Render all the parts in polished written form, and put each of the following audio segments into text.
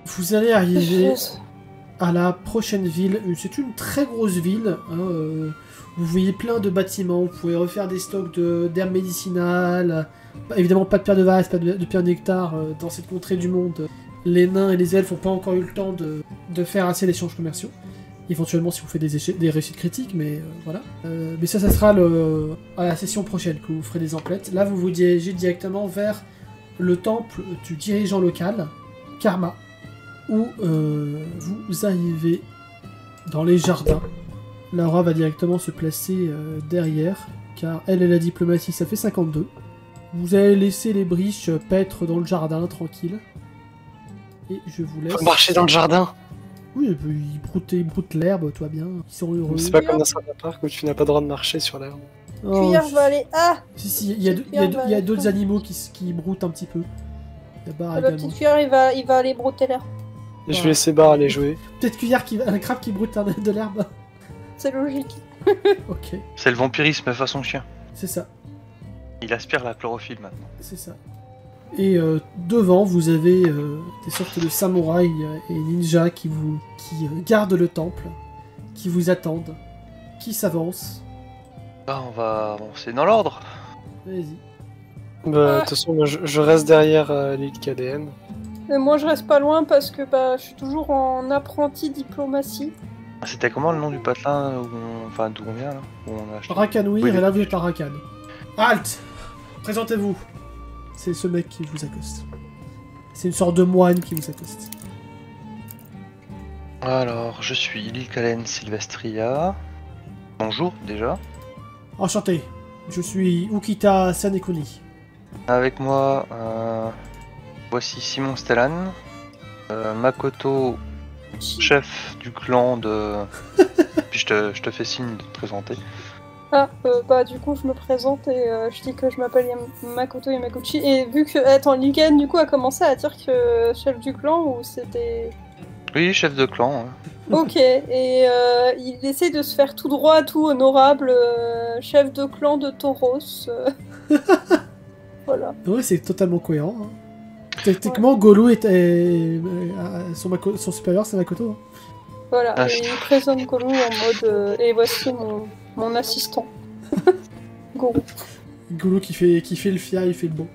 Vous allez arriver à la prochaine ville. C'est une très grosse ville. Hein, vous voyez plein de bâtiments. Vous pouvez refaire des stocks d'herbes médicinales. Évidemment, pas de pierre de vase, pas de pierre de nectar dans cette contrée du monde. Les nains et les elfes n'ont pas encore eu le temps de faire assez d'échanges commerciaux. Éventuellement, si vous faites des réussites critiques, mais voilà. Mais ça sera à la session prochaine que vous ferez des emplettes. Là, vous vous dirigez directement vers le temple du dirigeant local, Karma, où vous arrivez dans les jardins. Laura va directement se placer derrière, car elle et la diplomatie, ça fait 52. Vous allez laisser les briches paître dans le jardin, tranquille. Et je vous laisse... Faut marcher dans le jardin. Oui, ils broutent l'herbe, toi bien, ils sont heureux. C'est pas comme dans Central Park où tu n'as pas le droit de marcher sur l'herbe. Oh, Cuillère va aller... Ah si, il y a d'autres animaux qui broutent un petit peu. La barre La également. petite cuillère, il va aller brouter l'herbe. Et je vais laisser Bar aller jouer. Peut-être un crabe qui broute de l'herbe. C'est logique. Ok, C'est le vampirisme façon chien. c'est ça, Il aspire la chlorophylle maintenant. c'est ça. Et devant, vous avez des sortes de samouraïs et ninjas qui gardent le temple, qui vous attendent, qui s'avancent. Bah, on va avancer dans l'ordre. Vas-y. Bah, de toute façon, moi, je reste derrière l'île KDN. Et moi, je reste pas loin parce que je suis toujours en apprenti diplomatie. C'était comment le nom du patelin enfin d'où on vient là où on a acheté... Rakanouir, Oui, et là vous êtes à Rakan. Halt! Présentez-vous! C'est ce mec qui vous accoste. C'est une sorte de moine qui vous accoste. Alors, je suis Lilkalen Sylvestria. Bonjour déjà. Enchanté, je suis Ukita Sanekuni. Avec moi, voici Simon Stellan, Makoto, chef du clan de... Puis je te fais signe de te présenter. Ah, du coup, je me présente et je dis que je m'appelle Makoto Yamaguchi. Et vu que, attends, Ligan, du coup, a commencé à dire que chef du clan ou c'était... Oui, chef de clan. Hein. Ok, et il essaie de se faire tout droit, tout honorable, chef de clan de Tauros. Voilà. Ouais, c'est totalement cohérent. Hein. Techniquement, Golo son supérieur, c'est Makoto. Hein. Voilà, Ah, et il présente Golo en mode et voici mon assistant. Goro. Golo qui fait le fier, il fait le bon.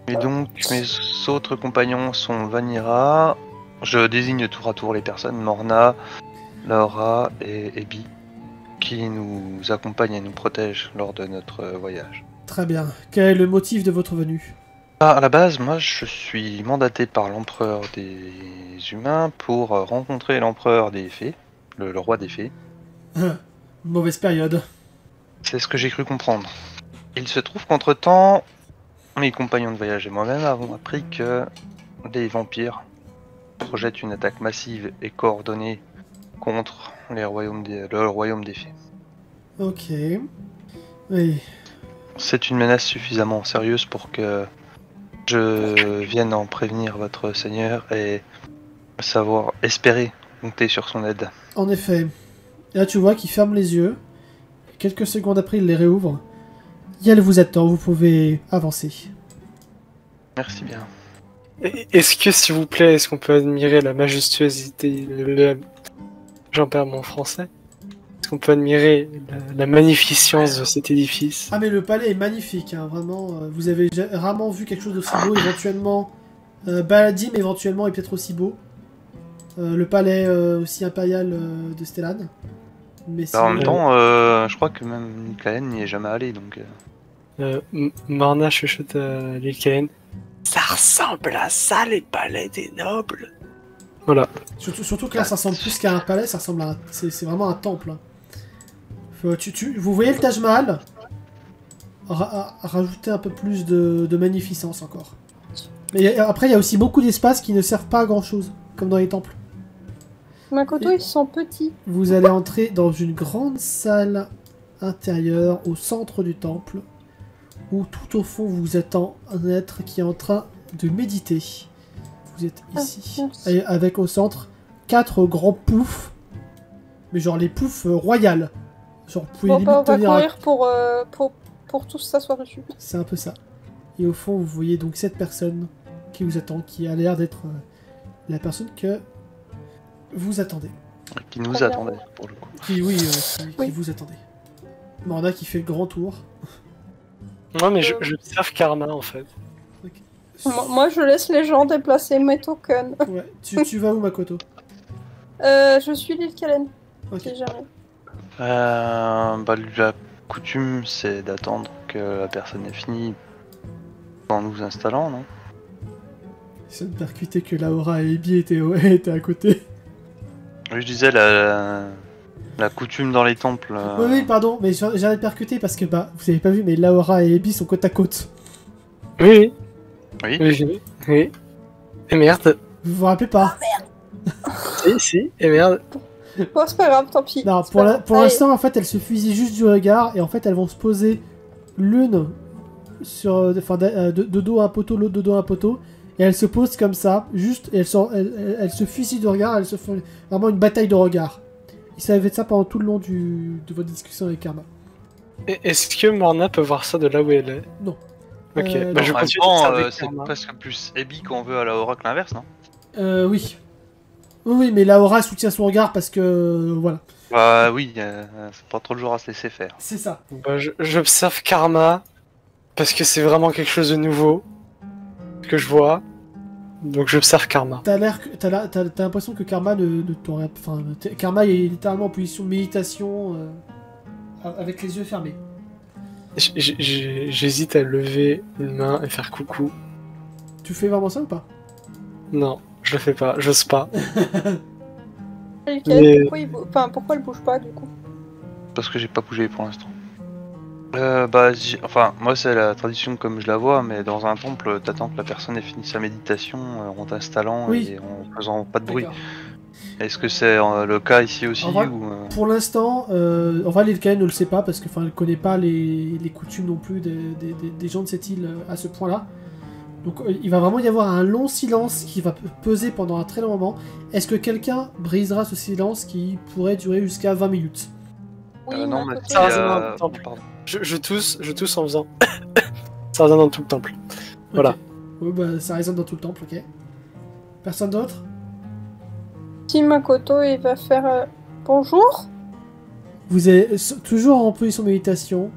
Et donc, mes autres compagnons sont Vanira. Je désigne tour à tour les personnes, Morna, Laura et Ebi, qui nous accompagnent et nous protègent lors de notre voyage. Très bien. Quel est le motif de votre venue? À la base, moi, je suis mandaté par l'empereur des humains pour rencontrer l'empereur des fées, le roi des fées. Mauvaise période. C'est ce que j'ai cru comprendre. Il se trouve qu'entre-temps, mes compagnons de voyage et moi-même avons appris que les vampires projettent une attaque massive et coordonnée contre le royaume des fées. Ok. Oui. C'est une menace suffisamment sérieuse pour que je vienne en prévenir votre seigneur et savoir espérer compter sur son aide. En effet. Et là, tu vois qu'il ferme les yeux. Quelques secondes après, il les réouvre. Yel vous attend, vous pouvez avancer. Merci bien. Est-ce que, s'il vous plaît, est-ce qu'on peut admirer la majestuosité, j'en perds mon français. Est-ce qu'on peut admirer la magnificence de cet édifice? Ah mais le palais est magnifique, hein, vraiment. Vous avez rarement vu quelque chose d'aussi beau, éventuellement. Baladim, éventuellement, est peut-être aussi beau. Le palais aussi impérial de Stellan. Mais Alors, en même sinon- temps, je crois que même Nicaen n'y est jamais allé, donc... Marna chuchote à l'île KN. Ça ressemble à ça, les palais des nobles. Voilà. Surtout que là, ça ressemble plus qu'à un palais, ça ressemble à c'est vraiment un temple. Hein. Vous voyez le Taj Mahal rajouter un peu plus de magnificence encore. Mais après, il y a aussi beaucoup d'espaces qui ne servent pas à grand chose, comme dans les temples. Makoto, ils sont petits. Vous allez entrer dans une grande salle intérieure au centre du temple, où tout au fond vous attend un être qui est en train de méditer. Vous êtes ici, et avec au centre 4 grands poufs, mais genre les poufs royales. Genre vous pouvez On limite va tenir courir pour tous s'asseoir dessus. C'est un peu ça. Et au fond vous voyez donc cette personne qui vous attend, qui a l'air d'être la personne que vous attendez. Qui nous Très bien. attendait, pour le coup. Qui Oui. vous attendez. Morna qui fait le grand tour. Non, mais j'observe Karma en fait. Moi, je laisse les gens déplacer mes tokens. Ouais. Tu vas où, Makoto? Je suis l'île Kalen, Ok. si jamais. La coutume, c'est d'attendre que la personne ait fini en nous installant, non? Ça me percutait que Laura et Ebi étaient à côté. Oui, je disais la coutume dans les temples. Oui, pardon, mais j'arrête de percuter parce que, bah, vous avez pas vu, mais Laura et Ebi sont côte à côte. Oui, Oui. oui. Oui. Et merde. Vous vous rappelez pas? Si, et merde. Bon, c'est pas grave, tant pis. Non, C'est pour pas grave. pour Allez. l'instant, en fait, elles se fusillent juste du regard et en fait, elles vont se poser l'une sur, enfin, de dos à un poteau, l'autre de dos à un poteau, et elles se posent comme ça, juste, et elles se fusillent de regard, elles se font vraiment une bataille de regard. Et ça va être ça pendant tout le long de votre discussion avec Karma. Est-ce que Morna peut voir ça de là où elle est? Non. Ok, Non, je En même continue temps, d'observer c'est Karma. presque plus Abby qu'on veut à la Aura que l'inverse, non? Oui. Oui, mais Laura soutient son regard parce que, voilà. Bah oui, c'est pas trop le jour à se laisser faire. C'est ça. Bah, j'observe Karma parce que c'est vraiment quelque chose de nouveau que je vois. Donc j'observe Karma. T'as l'impression que Karma ne t'aurait... Enfin, Karma est littéralement en position de méditation avec les yeux fermés. J'hésite à lever une main et faire coucou. Tu fais vraiment ça ou pas? Non, je le fais pas, j'ose pas. L'île Mais- Kalen, pourquoi elle bouge pas, du coup? Parce que j'ai pas bougé pour l'instant. Enfin, moi c'est la tradition comme je la vois, mais dans un temple, t'attends que la personne ait fini sa méditation en t'installant Oui. et en faisant pas de bruit. D'accord. Est-ce que c'est le cas ici aussi En vrai, ou Pour l'instant, en vrai, l'île Kalen ne le sait pas parce que, enfin, elle connaît pas les coutumes non plus des gens de cette île à ce point-là. Donc, il va vraiment y avoir un long silence qui va peser pendant un très long moment. Est-ce que quelqu'un brisera ce silence qui pourrait durer jusqu'à 20 minutes? Oui, non, ma mais côté. si, Ça résonne dans le temple. pardon. Je tousse en faisant. Ça résonne dans tout le temple. Voilà. Ok. Oui, bah, ça résonne dans tout le temple, ok. Personne d'autre? Si Makoto, il va faire bonjour. Vous êtes toujours en position de méditation,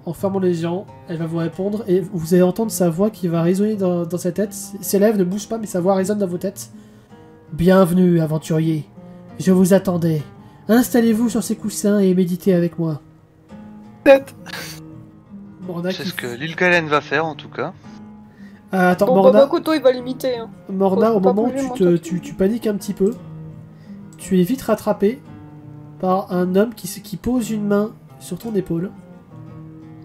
en fermant les yeux, elle va vous répondre, et vous allez entendre sa voix qui va résonner dans sa tête. Ses lèvres ne bougent pas, mais sa voix résonne dans vos têtes. Bienvenue, aventurier. Je vous attendais. Installez-vous sur ces coussins et méditez avec moi. Morna C'est qui... ce que l'île Kalen va faire en tout cas. Attends, Bon, bah, Morna, Makoto, il va l'imiter. Hein. Morna, faut au pas moment où bouger, moi, tu paniques un petit peu, tu es vite rattrapé par un homme qui pose une main sur ton épaule.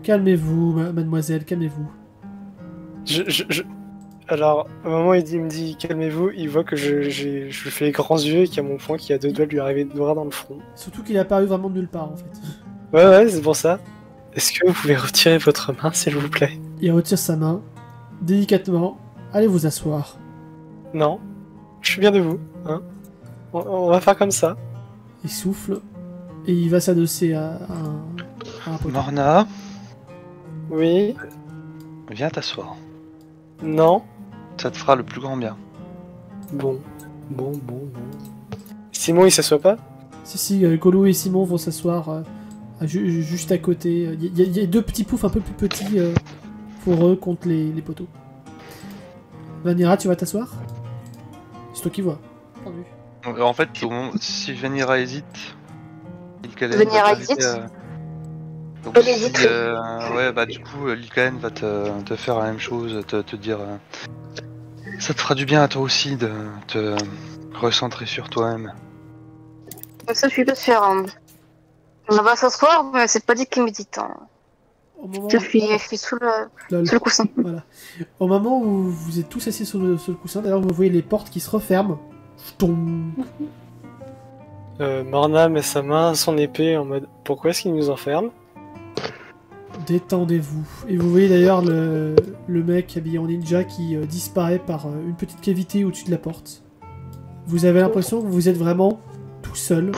Calmez-vous, mademoiselle, calmez-vous. Alors, au moment où il me dit calmez-vous, il voit que je lui fais les grands yeux et qu'il y a mon poing qui a deux doigts de lui arriver droit dans le front. Surtout qu'il est apparu vraiment de nulle part, en fait. Ouais, c'est pour ça. Est-ce que vous pouvez retirer votre main, s'il vous plaît? Il retire sa main, délicatement. Allez vous asseoir. Non, je suis bien debout. Hein, on va faire comme ça. Il souffle, et il va s'adosser à un poteau. Morna, Oui, viens t'asseoir. non, Ça te fera le plus grand bien. bon. Simon, il s'assoit pas? Si, Golo et Simon vont s'asseoir juste à côté. Il y a deux petits poufs un peu plus petits pour eux contre les poteaux. Vanira, tu vas t'asseoir? C'est toi qui vois. Entendu. En fait, si Venira hésite, l'île Kalen Venira va t'inviter, hésite donc Elle si, hésite. ouais, bah du coup, l'île Kalen va te faire la même chose, te dire... ça te fera du bien à toi aussi de te recentrer sur toi-même. Ça, je suis pas sûre. Hein. On va s'asseoir, mais c'est pas dit qu'il médite. Hein. Au moment Je suis sous le coussin. Voilà. Au moment où vous êtes tous assis sur le coussin, d'ailleurs, vous voyez les portes qui se referment. Ch'toum. Morna met sa main à son épée en mode pourquoi est-ce qu'il nous enferme? Détendez-vous. Et vous voyez d'ailleurs le mec habillé en ninja qui disparaît par une petite cavité au-dessus de la porte. Vous avez l'impression que vous êtes vraiment tout seul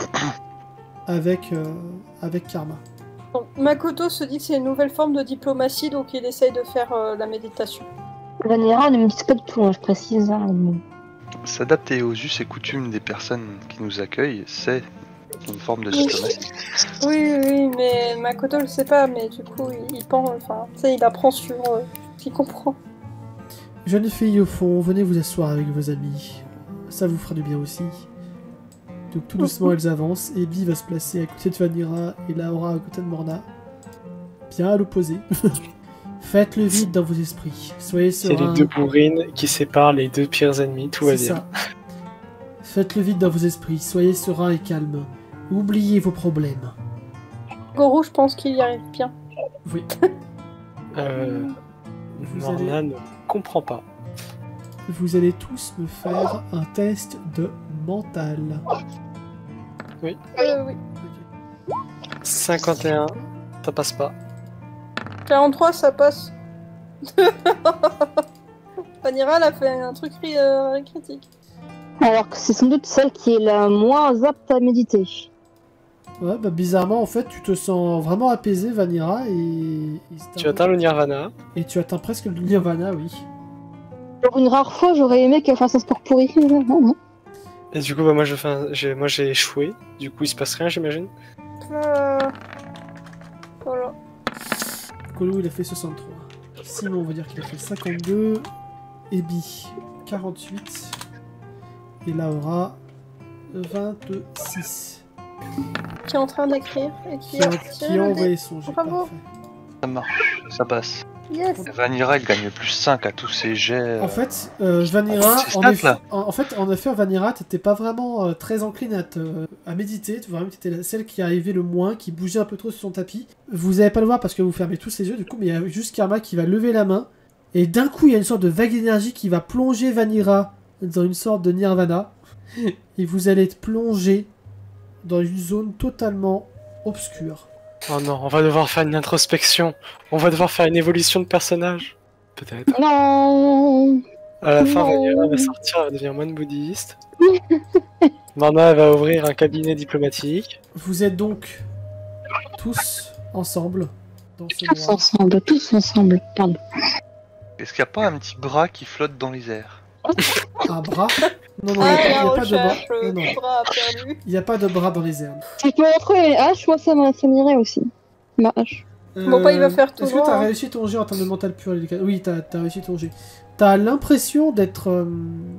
avec Karma. Donc, Makoto se dit que c'est une nouvelle forme de diplomatie, donc il essaye de faire la méditation. Vanera ne me dit pas du tout, hein, je précise. Hein. S'adapter aux us et coutumes des personnes qui nous accueillent, c'est une forme de diplomatie. Oui, mais Makoto le sait pas, mais du coup, il pense, enfin, tu sais, il apprend sur ce qu'il comprend. Jeune fille au fond, venez vous asseoir avec vos amis. Ça vous fera du bien aussi. Donc tout doucement elles avancent, et Bee va se placer à côté de Vanira et Laura à côté de Morna. Bien à l'opposé. Faites le vide dans vos esprits. Soyez C'est sereins. les deux bourrines qui séparent les deux pires ennemis, tout va C'est bien. ça. Faites le vide dans vos esprits. Soyez sereins et calmes. Oubliez vos problèmes. Goro, je pense qu'il y arrive bien. Oui. Vous Morna ne comprend pas. Vous allez tous me faire un test de mental. Oui. 51, ça passe pas. 43, ça passe. Vanira, elle a fait un truc critique. Alors que c'est sans doute celle qui est la moins apte à méditer. Ouais, bah bizarrement, en fait, tu te sens vraiment apaisé, Vanira, et Tu atteins le Nirvana. Et tu atteins presque le Nirvana, oui. Pour une rare fois, j'aurais aimé qu'elle fasse un sport pourri. Et du coup, bah, moi j'ai échoué. Du coup, il se passe rien, j'imagine. Voilà. Colo, il a fait 63. Simon, on va dire qu'il a fait 52. Ebi, 48. Et Laura, 26. Qui est en train d'écrire et qui Qui a envoyé son jet. Bravo. Parfait. Ça marche, ça passe. Yes. Vanira, elle gagne plus 5 à tous ses jets. En fait, Vanira, C'est stats, là. en effet, Vanira, t'étais pas vraiment très encline à méditer. Vraiment, t'étais celle qui arrivait le moins, qui bougeait un peu trop sur son tapis. Vous allez pas le voir parce que vous fermez tous les yeux, du coup, mais il y a juste Karma qui va lever la main. Et d'un coup, il y a une sorte de vague d'énergie qui va plonger Vanira dans une sorte de nirvana. Et vous allez être plongé dans une zone totalement obscure. Oh non, on va devoir faire une introspection. On va devoir faire une évolution de personnage. Peut-être. Non. À la fin, Non. Vanilla va sortir, elle va devenir moine bouddhiste. Morna, elle va ouvrir un cabinet diplomatique. Vous êtes donc tous ensemble dans ce Tous noir. ensemble, tous ensemble. Pardon. Est-ce qu'il n'y a pas un petit bras qui flotte dans les airs? Un bras? Non, non, Ah, il n'y la a pas de bras. recherche, Non, non. bras perdu. Il n'y a pas de bras dans les airs. Si je peux retrouver les haches, moi ça m'irait aussi. Ma hache. Bon, bah, il va faire tout Est-ce que droit, t'as hein. réussi ton jet en termes de mental pur? Oui, t'as réussi ton jet. T'as l'impression d'être...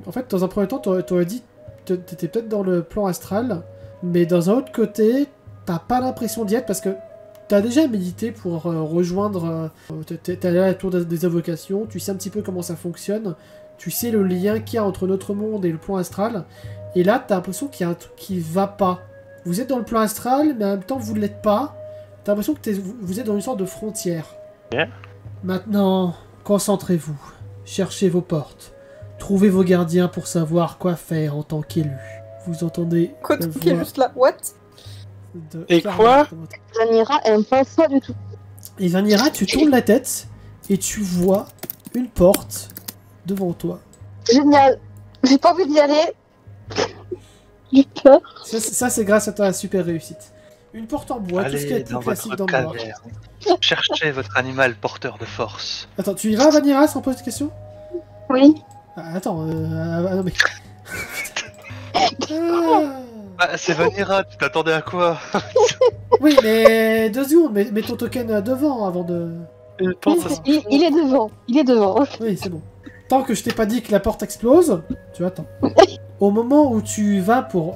En fait, dans un premier temps, t'aurais dit... T'étais peut-être dans le plan astral, mais dans un autre côté, t'as pas l'impression d'y être parce que t'as déjà médité pour rejoindre... T'es allé à la tour des invocations, tu sais un petit peu comment ça fonctionne, tu sais le lien qu'il y a entre notre monde et le plan astral, et là, t'as l'impression qu'il y a un truc qui va pas. Vous êtes dans le plan astral, mais en même temps, vous ne l'êtes pas. T'as l'impression que vous êtes dans une sorte de frontière. Yeah. Maintenant, concentrez-vous. Cherchez vos portes. Trouvez vos gardiens pour savoir quoi faire en tant qu'élu. Vous entendez Quoi, la qui est voix juste là? What? de Et Clara quoi dans votre- Vanira, elle aime pas ça du tout. Et Vanira, tu tournes la tête et tu vois une porte devant toi. Génial. J'ai pas envie d'y aller. J'ai peur. Ça, c'est grâce à ta super réussite. Une porte en bois, tout ce qui est Allez plus dans classique votre dans le noir. caverne. Cherchez votre animal porteur de force. Attends, tu y vas, Vanira, sans poser de questions? Oui. Ah, attends, non mais... Ah. Ah, c'est Vanira, tu t'attendais à quoi? Oui, mais 2 secondes, mets ton token devant avant de... Une porte, ça se- Il est devant. Il est devant. Oui, c'est bon. Tant que je t'ai pas dit que la porte explose, tu attends. Au moment où tu vas pour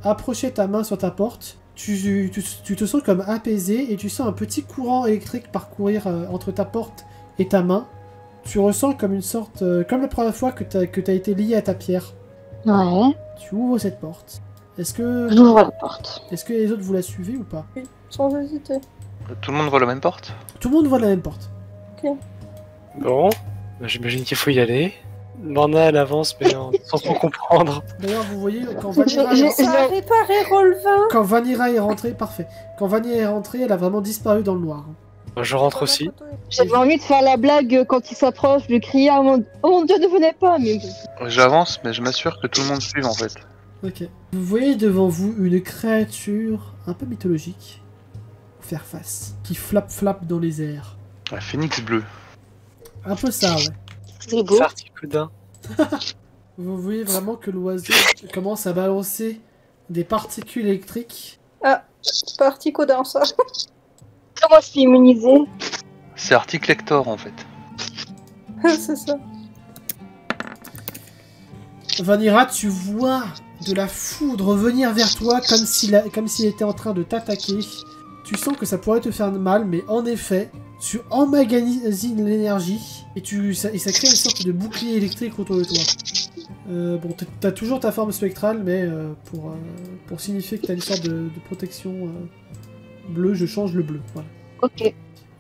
approcher ta main sur ta porte, tu te sens comme apaisé et tu sens un petit courant électrique parcourir entre ta porte et ta main. Tu ressens comme une sorte... comme la première fois que t'as été lié à ta pierre. Ouais. Tu ouvres cette porte. Est-ce que J'ouvre la porte. les autres vous la suivez ou pas? Sans hésiter. Tout le monde voit la même porte? Tout le monde voit la même porte. Bon, bah, j'imagine qu'il faut y aller. Morna, elle avance, mais sans trop comprendre. D'ailleurs, vous voyez, quand J'ai- Vanira, j'ai- Ça a réparé Rolvin. quand Vanira est rentrée, parfait. Quand Vanira est rentrée, elle a vraiment disparu dans le noir. Je rentre aussi. J'avais envie de faire la blague quand il s'approche, de crier oh mon dieu, ne venez pas, mais bon. J'avance, mais je m'assure que tout le monde suive en fait. Ok. Vous voyez devant vous une créature un peu mythologique faire face, qui flappe dans les airs. La phénix bleue. Un peu ça, ouais. C'est beau. Sarticoudin. Vous voyez vraiment que l'oiseau commence à balancer des particules électriques. Ah, parti codin ça. Comment je suis immunisée? C'est article Hector en fait. C'est ça. Vanira, tu vois de la foudre venir vers toi comme s'il était en train de t'attaquer. Tu sens que ça pourrait te faire mal, mais en effet, tu emmagasines l'énergie et ça crée une sorte de bouclier électrique autour de toi. Bon, t'as toujours ta forme spectrale, mais pour signifier que t'as une sorte de protection bleue, je change le bleu. Voilà. Ok.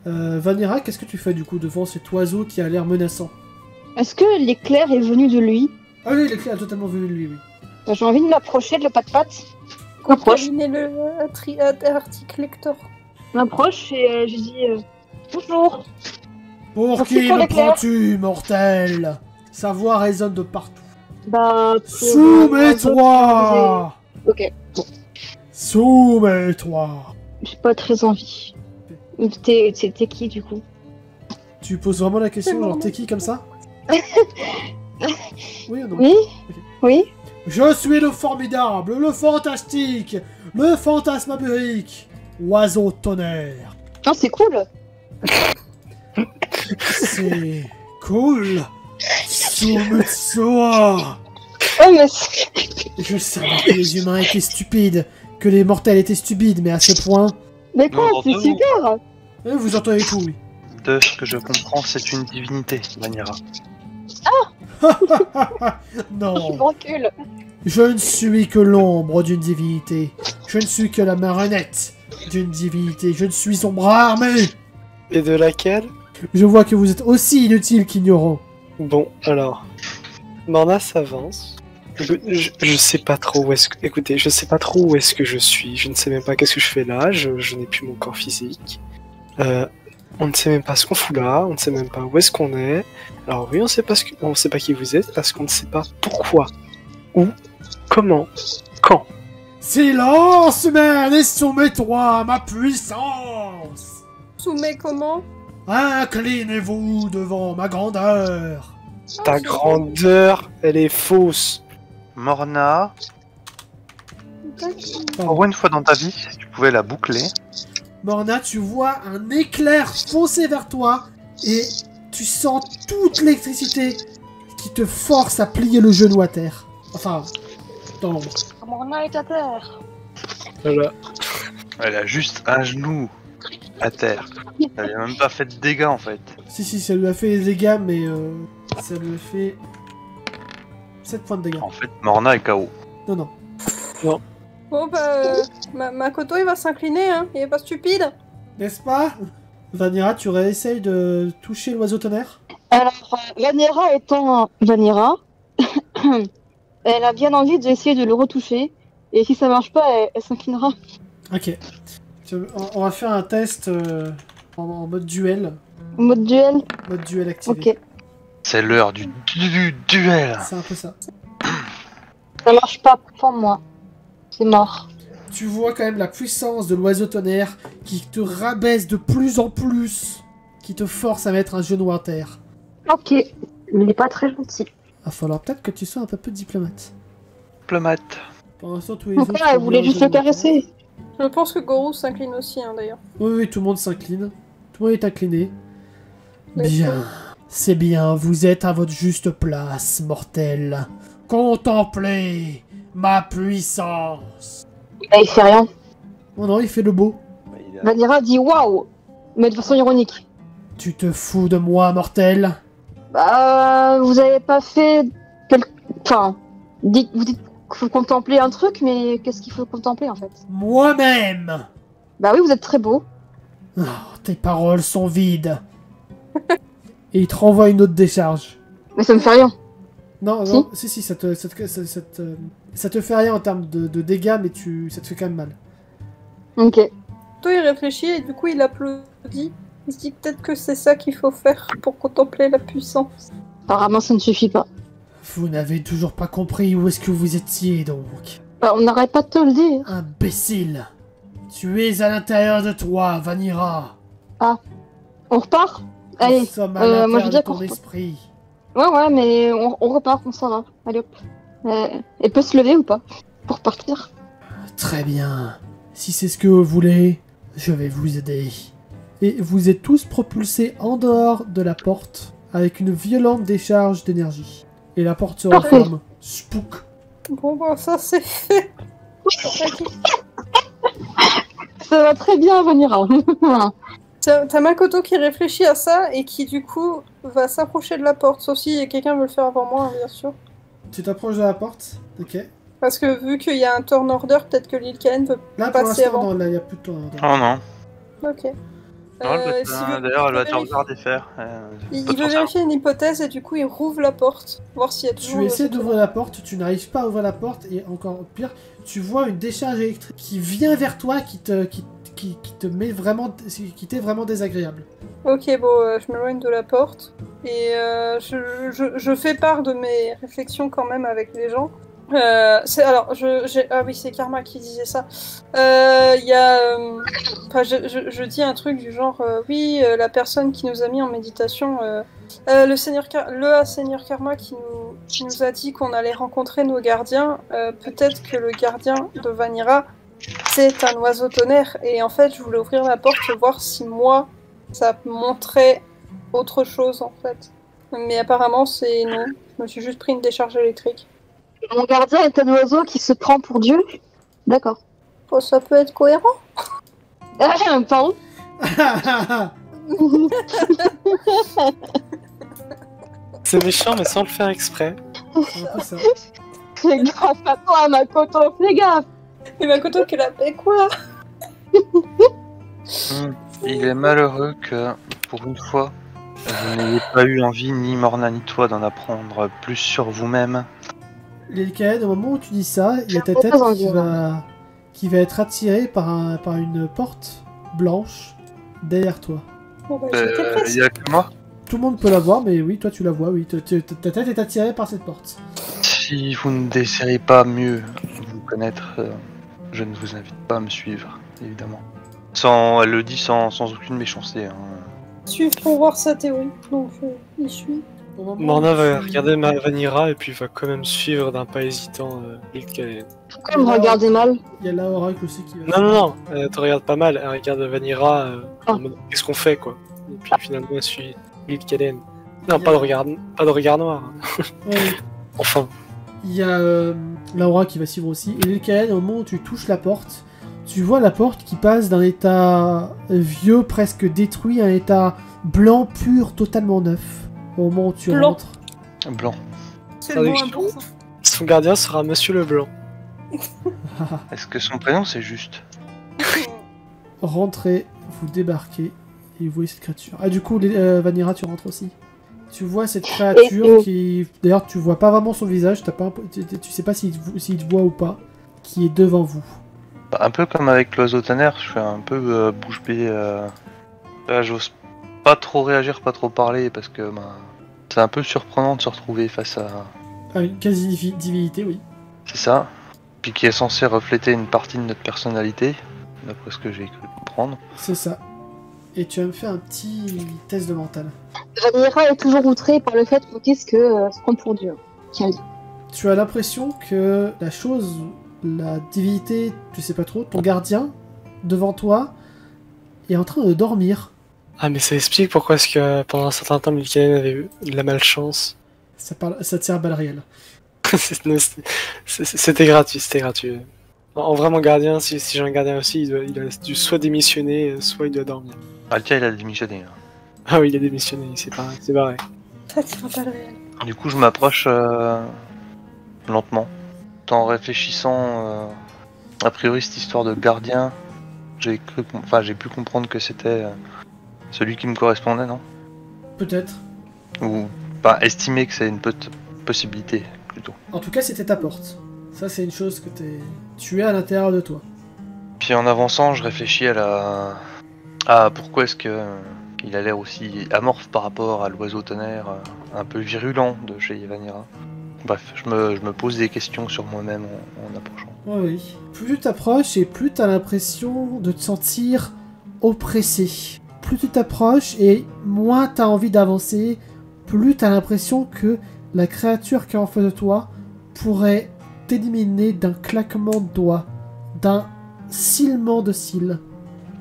Vanira, qu'est-ce que tu fais du coup devant cet oiseau qui a l'air menaçant? Est-ce que l'éclair est venu de lui? Ah oui, l'éclair a totalement venu de lui, oui. J'ai envie de m'approcher de le pat-pat. M'approche. Combiner le article lector. M'approche et je dis bonjour. Pour Merci qui pour me l'éclair. prends-tu, mortel? Sa voix résonne de partout. Bah. Soumets-toi! Ok. Soumets-toi! J'ai pas très envie. T'es qui du coup? Tu poses vraiment la question, C'est genre bon. t'es qui comme ça? Oui ou non? Oui. Oui. Je suis le formidable, le fantastique, le fantasmagorique, oiseau de tonnerre. Non, c'est cool. C'est cool. Soumets-toi! Oh mais Je savais que les humains étaient stupides, que les mortels étaient stupides, mais à ce point... mais quoi, Non, c'est non. super. Vous entendez tout, oui. De ce que je comprends, c'est une divinité, Vanira. Je Non, recule. je ne suis que l'ombre d'une divinité. Je ne suis que la marionnette d'une divinité. Je ne suis son bras armé. Et de laquelle? Je vois que vous êtes aussi inutile qu'ignorant. Bon, alors. Morna s'avance. Je sais pas trop où est-ce que... Écoutez, je sais pas trop où est-ce que je suis. Je ne sais même pas qu'est-ce que je fais là. Je n'ai plus mon corps physique. On ne sait même pas ce qu'on fout là. On ne sait même pas où est-ce qu'on est. Alors oui, on sait pas qui vous êtes parce qu'on ne sait pas pourquoi, où, comment, quand. Silence, humaine, et soumets-toi à ma puissance. Soumets comment? Inclinez-vous devant ma grandeur. Ta c'est grandeur, elle est fausse. Morna, pour une fois dans ta vie, si tu pouvais la boucler. Morna, tu vois un éclair foncer vers toi et tu sens toute l'électricité qui te force à plier le genou à terre. Enfin, dans l'ombre. Mon œil est à terre. Voilà. Elle a juste un genou à terre. Elle a même pas fait de dégâts en fait. Si, ça lui a fait des dégâts, mais ça lui a fait 7 points de dégâts. En fait, Morna est KO. Non. Bon bah, Makoto il va s'incliner, hein. Il est pas stupide. N'est-ce pas? Vanira, tu réessayes de toucher l'oiseau tonnerre? Alors, Vanira étant Vanira, elle a bien envie d'essayer de le retoucher. Et si ça marche pas, elle s'inclinera. Ok. On va faire un test en mode duel. Mode duel. Mode duel activé. Ok. C'est l'heure du duel. C'est un peu ça. Ça marche pas pour moi. C'est mort. Tu vois quand même la puissance de l'oiseau tonnerre qui te rabaisse de plus en plus, qui te force à mettre un genou à terre. Ok. Il est pas très gentil. Va falloir peut-être que tu sois un peu diplomate. Diplomate. Pour l'instant, tous les Donc autres là, elle sont voulait bien juste le genou à terre. caresser. Je pense que Gorou s'incline aussi, hein, d'ailleurs. Oui, tout le monde s'incline. Tout le monde est incliné. Ouais. Bien. C'est bien, vous êtes à votre juste place, mortel. Contemplez ma puissance. Bah, il fait rien. Oh non, il fait le beau. Vanira dit waouh, mais de façon ironique. Tu te fous de moi, mortel? Bah, vous avez pas fait Enfin, vous dites qu'il faut contempler un truc, mais qu'est-ce qu'il faut contempler en fait? Moi-même. Bah oui, vous êtes très beau. Oh, tes paroles sont vides. Et il te renvoie une autre décharge. Mais ça me fait rien. Non, Si. non, si, ça te fait rien en termes de dégâts, mais ça te fait quand même mal. Ok. Toi il réfléchit et du coup il applaudit. Il se dit peut-être que c'est ça qu'il faut faire pour contempler la puissance. Apparemment, ça ne suffit pas. Vous n'avez toujours pas compris où est-ce que vous étiez, donc. Bah, on n'arrête pas de te le dire. Imbécile. Tu es à l'intérieur de toi, Vanira. On repart? Allez. Nous sommes à moi, je l'intérieur dis de qu'on ton repart. esprit. Ouais, mais on repart, on s'en va. Allez hop. Elle peut se lever ou pas? Pour partir? Très bien. Si c'est ce que vous voulez, je vais vous aider. Et vous êtes tous propulsés en dehors de la porte avec une violente décharge d'énergie. Et la porte se referme. Spook. Bon, bah, ça c'est fait. Ça va très bien, Vanira. T'as Makoto qui réfléchit à ça et qui du coup va s'approcher de la porte, sauf si quelqu'un veut le faire avant moi, hein, bien sûr. Tu t'approches de la porte. Ok. Parce que vu qu'il y a un turn order, peut-être que Lil Ken veut Là, pour passer l'instant, avant. non, là, il n'y a plus de turn order. Oh non. Ok. D'ailleurs, elle va te revoir des fers. Il veut vérifier une hypothèse et du coup il rouvre la porte, voir s'il y a toujours... Tu essaies d'ouvrir la porte, tu n'arrives pas à ouvrir la porte, et encore pire, tu vois une décharge électrique qui vient vers toi, qui te met vraiment, qui t'est vraiment désagréable. Ok, bon, je m'éloigne de la porte et je fais part de mes réflexions quand même avec les gens. Ah oui, c'est Karma qui disait ça. Je dis un truc du genre, oui, la personne qui nous a mis en méditation, le Seigneur Karma qui nous a dit qu'on allait rencontrer nos gardiens, peut-être que le gardien de Vanira, c'est un oiseau tonnerre, et en fait, je voulais ouvrir la porte, voir si moi, ça montrait autre chose, en fait. Mais apparemment, c'est non. Je me suis juste pris une décharge électrique. Mon gardien est un oiseau qui se prend pour Dieu? D'accord. Oh, ça peut être cohérent. Pardon? C'est méchant, mais sans le faire exprès. C'est un peu ça. Fais gaffe à toi, Makoto, fais gaffe! Et Makoto qui l'a fait quoi? Il est malheureux que, pour une fois, vous n'ayez pas eu envie, ni Morna ni toi, d'en apprendre plus sur vous-même. Lilkaen, au moment où tu dis ça, il y a ta tête qui va être attirée par une porte blanche derrière toi. Bon, bah, j'étais presque. Il y a que moi. Tout le monde peut la voir, mais oui, toi tu la vois, oui. Ta tête est attirée par cette porte. Si vous ne désirez pas mieux vous connaître, je ne vous invite pas à me suivre, évidemment. Elle le dit sans aucune méchanceté. Hein. Suivre pour voir sa théorie, donc il suit. Morna va regarder Vanira et puis va quand même suivre d'un pas hésitant Lilkaen. Pourquoi vous me regardez mal? Il y a la Oracle aussi qui va... Non, elle te regarde pas mal, elle regarde Vanira en mode qu'est-ce qu'on fait quoi. Et puis finalement elle suit Lilkaen. Non, pas de regard noir. Hein. Ouais. Enfin. Il y a Laura qui va suivre aussi. Et Lilkaen, au moment où tu touches la porte, tu vois la porte qui passe d'un état vieux, presque détruit, à un état blanc, pur, totalement neuf. Au moment où tu rentres. Blanc. C'est le mot important. Son gardien sera Monsieur Leblanc. Est-ce que son prénom c'est juste? Rentrez, vous débarquez, et vous voyez cette créature. Ah, du coup, Vanira, tu rentres aussi. Tu vois cette créature qui... D'ailleurs, tu vois pas vraiment son visage, tu sais pas s'il te voit ou pas, qui est devant vous. Un peu comme avec l'oiseau tonnerre, je fais un peu bouche bée. Là, j'ose pas trop réagir, pas trop parler, parce que c'est un peu surprenant de se retrouver face à... Une quasi-divinité, oui. C'est ça. Puis qui est censé refléter une partie de notre personnalité, d'après ce que j'ai cru comprendre. C'est ça. Et tu vas me faire un petit test de mental. Vanira est toujours outrée par le fait qu'on dise que se prend pour Dieu. Tu as l'impression que la divinité, tu sais pas trop, ton gardien, devant toi, est en train de dormir. Ah mais ça explique pourquoi est-ce que pendant un certain temps Lilkaen avait eu de la malchance. Ça tire à balles réelles. C'était gratuit. En vrai mon gardien, si j'ai un gardien aussi, il a dû soit démissionner, soit il doit dormir. Ah le tien il a démissionné. Hein. Ah oui il a démissionné, c'est barré. Ça tire pas le réel. Du coup je m'approche lentement. En réfléchissant, a priori cette histoire de gardien, j'ai pu comprendre que c'était celui qui me correspondait, non? Peut-être. Ou estimer que c'est une possibilité, plutôt. En tout cas, c'était ta porte. Ça, c'est une chose que tu es à l'intérieur de toi. Puis en avançant, je réfléchis à pourquoi est-ce que il a l'air aussi amorphe par rapport à l'oiseau tonnerre, un peu virulent de chez Vanira. Bref, je me pose des questions sur moi-même en approchant. Oui. Plus tu t'approches et plus tu as l'impression de te sentir oppressé. Plus tu t'approches et moins tu as envie d'avancer, plus t'as l'impression que la créature qui est en face de toi pourrait t'éliminer d'un claquement de doigts, d'un silement de cils.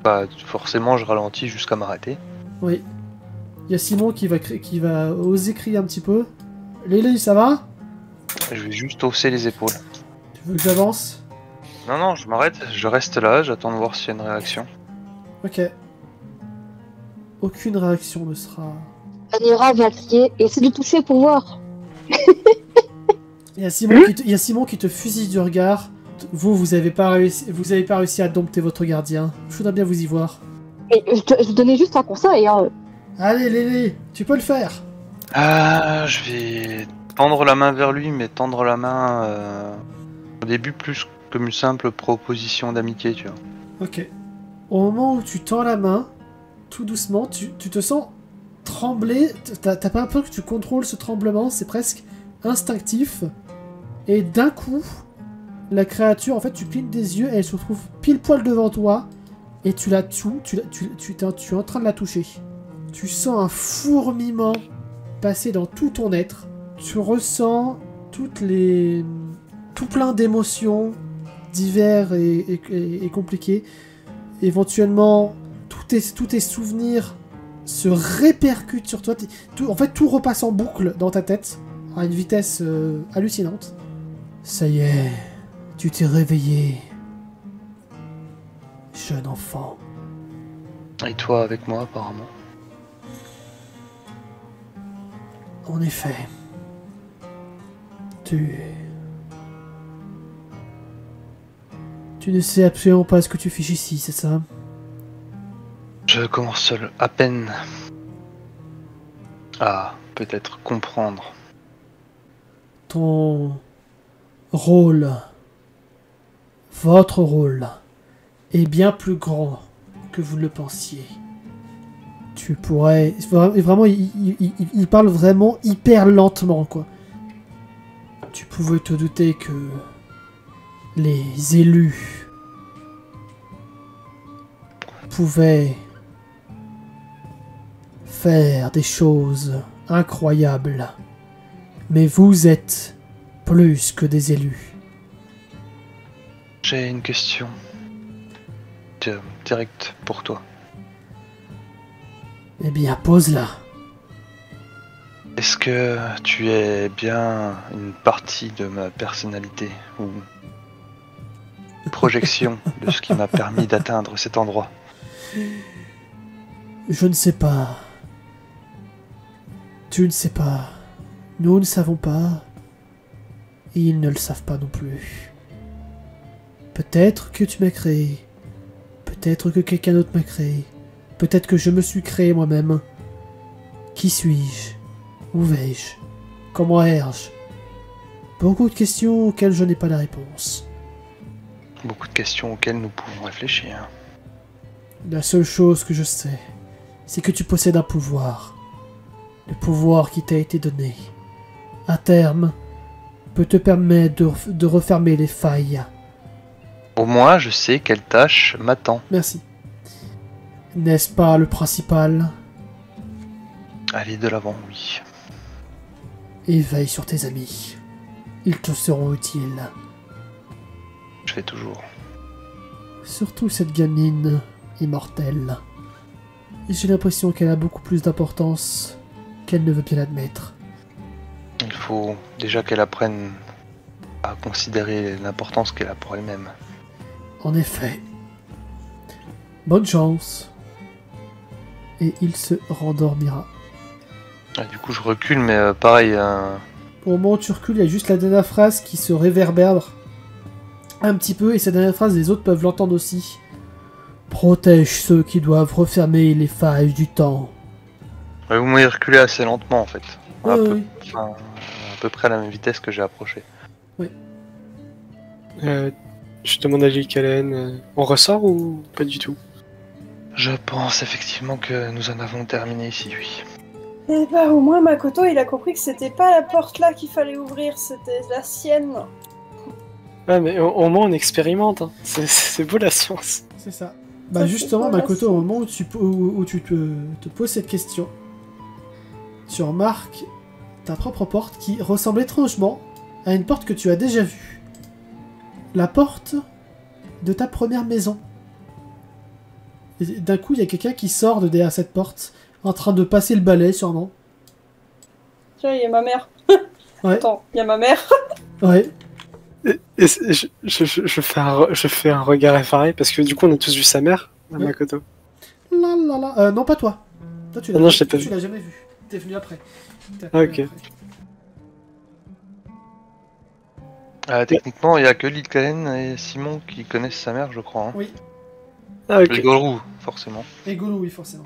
Bah, forcément, je ralentis jusqu'à m'arrêter. Oui. Il y a Simon qui va oser crier un petit peu. Lily, ça va? Je vais juste hausser les épaules. Tu veux que j'avance? Non, non, je m'arrête, je reste là, j'attends de voir s'il y a une réaction. Ok. Aucune réaction ne sera... Vanira vient crier et essaie de toucher pour voir. Il y a Simon qui te fusille du regard. Vous avez pas réussi à dompter votre gardien. Je voudrais bien vous y voir. Mais je te donnais juste un conseil, hein. Allez, Lily, tu peux le faire. Je vais tendre la main vers lui, mais tendre la main au début plus comme une simple proposition d'amitié, tu vois. Ok. Au moment où tu tends la main, tout doucement, tu te sens trembler. T'as pas un peu que tu contrôles ce tremblement, c'est presque instinctif. Et d'un coup, la créature, en fait, tu clignes des yeux et elle se retrouve pile poil devant toi. Et tu es en train de la toucher. Tu sens un fourmillement passer dans tout ton être. Tu ressens tout plein d'émotions divers et compliqués. Éventuellement, tous tes souvenirs se répercutent sur toi. En fait, tout repasse en boucle dans ta tête à une vitesse hallucinante. Ça y est, tu t'es réveillé, jeune enfant. Et toi avec moi, apparemment. En effet, tu ne sais absolument pas ce que tu fiches ici, c'est ça? Je commence seul, à peine à peut-être comprendre. Ton rôle, votre rôle, est bien plus grand que vous ne le pensiez. Tu pourrais... Vraiment, il parle vraiment hyper lentement, quoi. Tu pouvais te douter que les élus pouvaient faire des choses incroyables. Mais vous êtes plus que des élus. J'ai une question directe pour toi. Eh bien, pose-la. Est-ce que tu es bien une partie de ma personnalité ou une projection de ce qui m'a permis d'atteindre cet endroit? Je ne sais pas. Tu ne sais pas. Nous ne savons pas. Et ils ne le savent pas non plus. Peut-être que tu m'as créé. Peut-être que quelqu'un d'autre m'a créé. Peut-être que je me suis créé moi-même. Qui suis-je? Où vais-je? Comment erre-je? Beaucoup de questions auxquelles je n'ai pas la réponse. Beaucoup de questions auxquelles nous pouvons réfléchir. La seule chose que je sais, c'est que tu possèdes un pouvoir. Le pouvoir qui t'a été donné. À terme, peut te permettre de refermer les failles. Au moins, je sais quelle tâche m'attend. Merci. N'est-ce pas le principal? Aller de l'avant, oui. Et veille sur tes amis. Ils te seront utiles. Je fais toujours. Surtout cette gamine immortelle. J'ai l'impression qu'elle a beaucoup plus d'importance qu'elle ne veut bien l'admettre. Il faut déjà qu'elle apprenne à considérer l'importance qu'elle a pour elle-même. En effet. Bonne chance. Et il se rendormira. Ah, du coup, je recule, mais pareil. Au moment où tu recules, il y a juste la dernière phrase qui se réverbère un petit peu, et cette dernière phrase, les autres peuvent l'entendre aussi. Protège ceux qui doivent refermer les failles du temps. Ouais, vous m'avez reculé assez lentement, en fait. Oui. À peu près à la même vitesse que j'ai approché. Oui. Je demande à Jikalen, on ressort ou pas du tout? Je pense effectivement que nous en avons terminé ici, oui. Et bah au moins Makoto il a compris que c'était pas la porte là qu'il fallait ouvrir, c'était la sienne. Ouais, mais au moins on expérimente, hein. C'est beau la science. C'est ça. Bah Ça, justement, c'est pas Makoto, au facile. moment où tu te poses cette question, tu remarques ta propre porte qui ressemble étrangement à une porte que tu as déjà vue. La porte de ta première maison. Et d'un coup, il y a quelqu'un qui sort de derrière cette porte, en train de passer le balai, sûrement. Tiens, il y a ma mère. Ouais. Attends, il y a ma mère. Ouais. Je fais un regard effaré parce que du coup on a tous vu sa mère, Ouais. Makoto. Là, là, là. Non, pas toi. Toi, tu l'as Ah non, je l'ai pas tu vu. l'as jamais vu. T'es venu après. Ah, ok. Techniquement, il y a que Lil Kalen et Simon qui connaissent sa mère, je crois. Hein. Oui. Ah, ok. Les Gorou, forcément. Et Goulou, oui, forcément.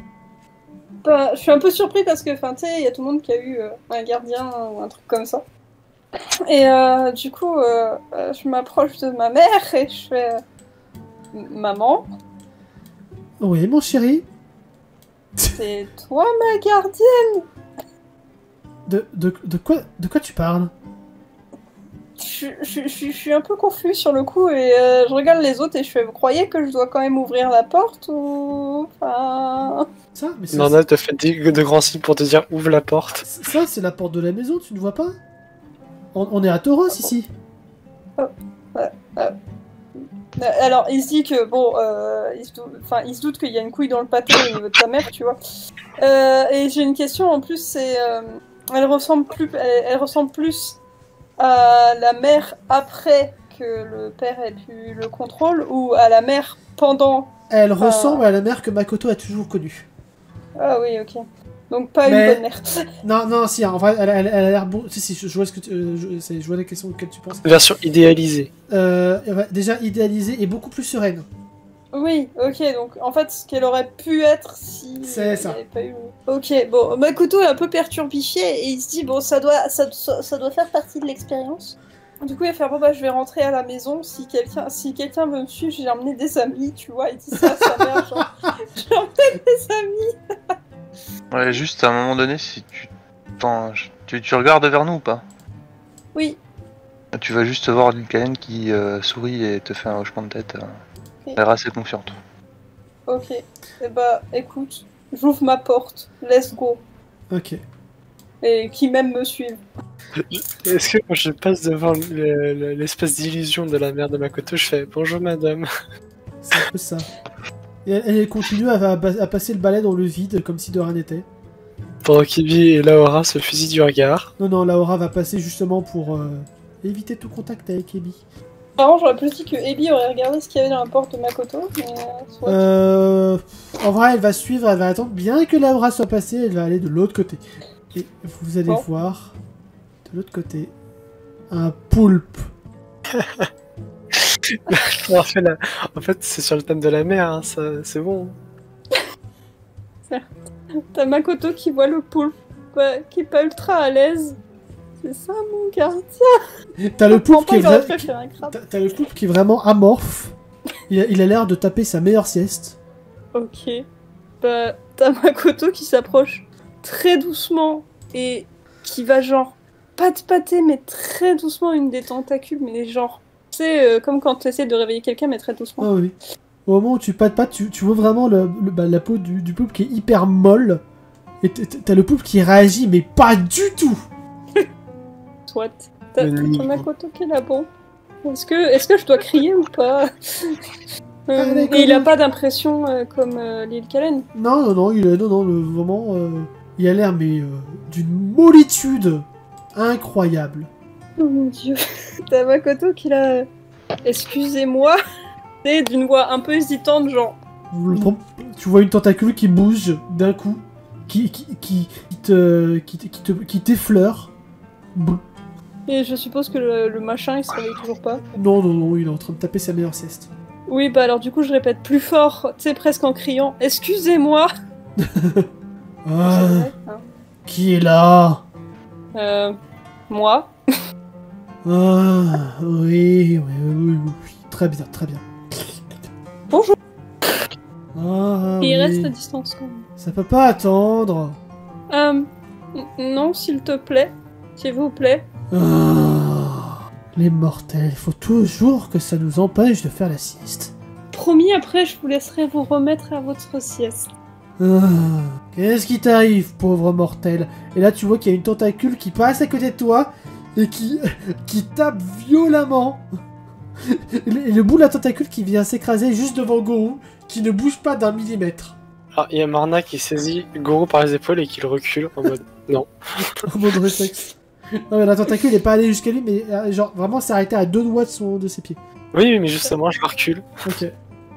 Bah, je suis un peu surpris parce que, enfin, tu sais, il y a tout le monde qui a eu un gardien ou un truc comme ça. Et du coup, je m'approche de ma mère et je fais maman, Oui, mon chéri. c'est toi ma gardienne. De quoi tu parles? Je suis un peu confus sur le coup et je regarde les autres et je fais, vous croyez que je dois quand même ouvrir la porte ou enfin... Ça, mais Nana te fait de grands signes pour te dire ouvre la porte. ça, c'est la porte de la maison, tu ne vois pas? On est à Tauros ici. Alors, il se dit que, bon, il se doute qu'il y a une couille dans le pâté au niveau de ta mère, tu vois. Et j'ai une question, en plus, c'est... elle ressemble plus à la mère après que le père ait pu le contrôle, ou à la mère pendant... Elle ressemble à la mère que Makoto a toujours connue. Ah oui, ok. Donc pas Mais- une bonne mère. Non, si, en vrai, elle a l'air bon. Si, je vois ce que je vois la question auquel tu penses. Version idéalisée. Déjà idéalisée et beaucoup plus sereine. Oui, ok, donc en fait, ce qu'elle aurait pu être si... C'est il ça. y avait pas eu... Ok, bon, Makoto est un peu perturbifié et il se dit, bon, ça doit faire partie de l'expérience. Du coup, il va faire, bon, bah, je vais rentrer à la maison, si quelqu'un veut me suivre, j'ai emmené des amis, tu vois, il dit ça à sa mère, genre, j'ai emmené des amis. Ouais, juste à un moment donné, si tu regardes vers nous ou pas? Oui, Tu vas juste voir Lil Kalen qui sourit et te fait un hochement de tête. Elle a l'air assez confiante. ok. Et bah, écoute, j'ouvre ma porte, let's go. Ok. Et qui même me suivent. Est-ce que quand je passe devant l'espèce d'illusion de la mère de Makoto, je fais bonjour madame. C'est un peu ça. Et elle continue à passer le balai dans le vide comme si de rien n'était. Pendant qu'Ibi et Laura se fusillent du regard. Non, Laura va passer justement pour éviter tout contact avec Ebi. Par contre, j'aurais plus dit que Ebi aurait regardé ce qu'il y avait dans la porte de Makoto, mais soit. En vrai, elle va suivre, elle va attendre bien que Laura soit passée, elle va aller de l'autre côté. Et vous allez Bon. voir, de l'autre côté, un poulpe. En fait, c'est sur le thème de la mer, hein, ça, c'est bon. T'as Makoto qui voit le poulpe, qui est pas ultra à l'aise. C'est ça mon gardien. T'as le poulpe qui est il aurait vrai- préféré un crabe. t'as le poulpe qui est vraiment amorphe. Il a l'air de taper sa meilleure sieste. Ok. Bah, t'as Makoto qui s'approche très doucement et qui va genre pâter mais très doucement une des tentacules, mais genre, tu sais, comme quand tu essaies de réveiller quelqu'un mais très doucement. Ah oui. Au moment où tu pattes, tu vois vraiment la peau du poulpe qui est hyper molle. Et t'as le poulpe qui réagit, mais pas du tout. Soit. T'as Le t'as Makoto qui est là, bon. Est-ce que je dois crier ou pas Allez, Et il a comment- pas d'impression comme Lil Kalen. Non, vraiment, il a l'air mais d'une mollitude incroyable. Oh mon dieu. T'as Makoto qui l'a... Excusez-moi. Et d'une voix un peu hésitante, genre... Tu vois une tentacule qui bouge d'un coup, qui t'effleure. Boum. Et je suppose que le machin, il se réveille toujours pas. Non, il est en train de taper sa meilleure sieste. Oui, bah alors du coup, je répète plus fort, tu sais, presque en criant « Excusez-moi Ah, !» C'est vrai, hein. Qui est là? Moi. Ah, oui. Très bien. Bonjour. Ah, Et il oui. reste à distance quand même. Ça peut pas attendre. Non, s'il te plaît. S'il vous plaît. Ah, les mortels, faut toujours que ça nous empêche de faire la sieste. Promis, après, je vous laisserai vous remettre à votre sieste. Qu'est-ce qui t'arrive, pauvre mortel? Et là, tu vois qu'il y a une tentacule qui passe à côté de toi et qui tape violemment. Et le bout de la tentacule qui vient s'écraser juste devant Gorou, qui ne bouge pas d'un millimètre. Ah, il y a Marna qui saisit Goro par les épaules et qui le recule en mode non. En mode réflexe. Non, mais la tentacule n'est pas allée jusqu'à lui, mais genre vraiment s'est arrêtée à 2 doigts de ses pieds. Oui, mais justement, je le recule. Ok.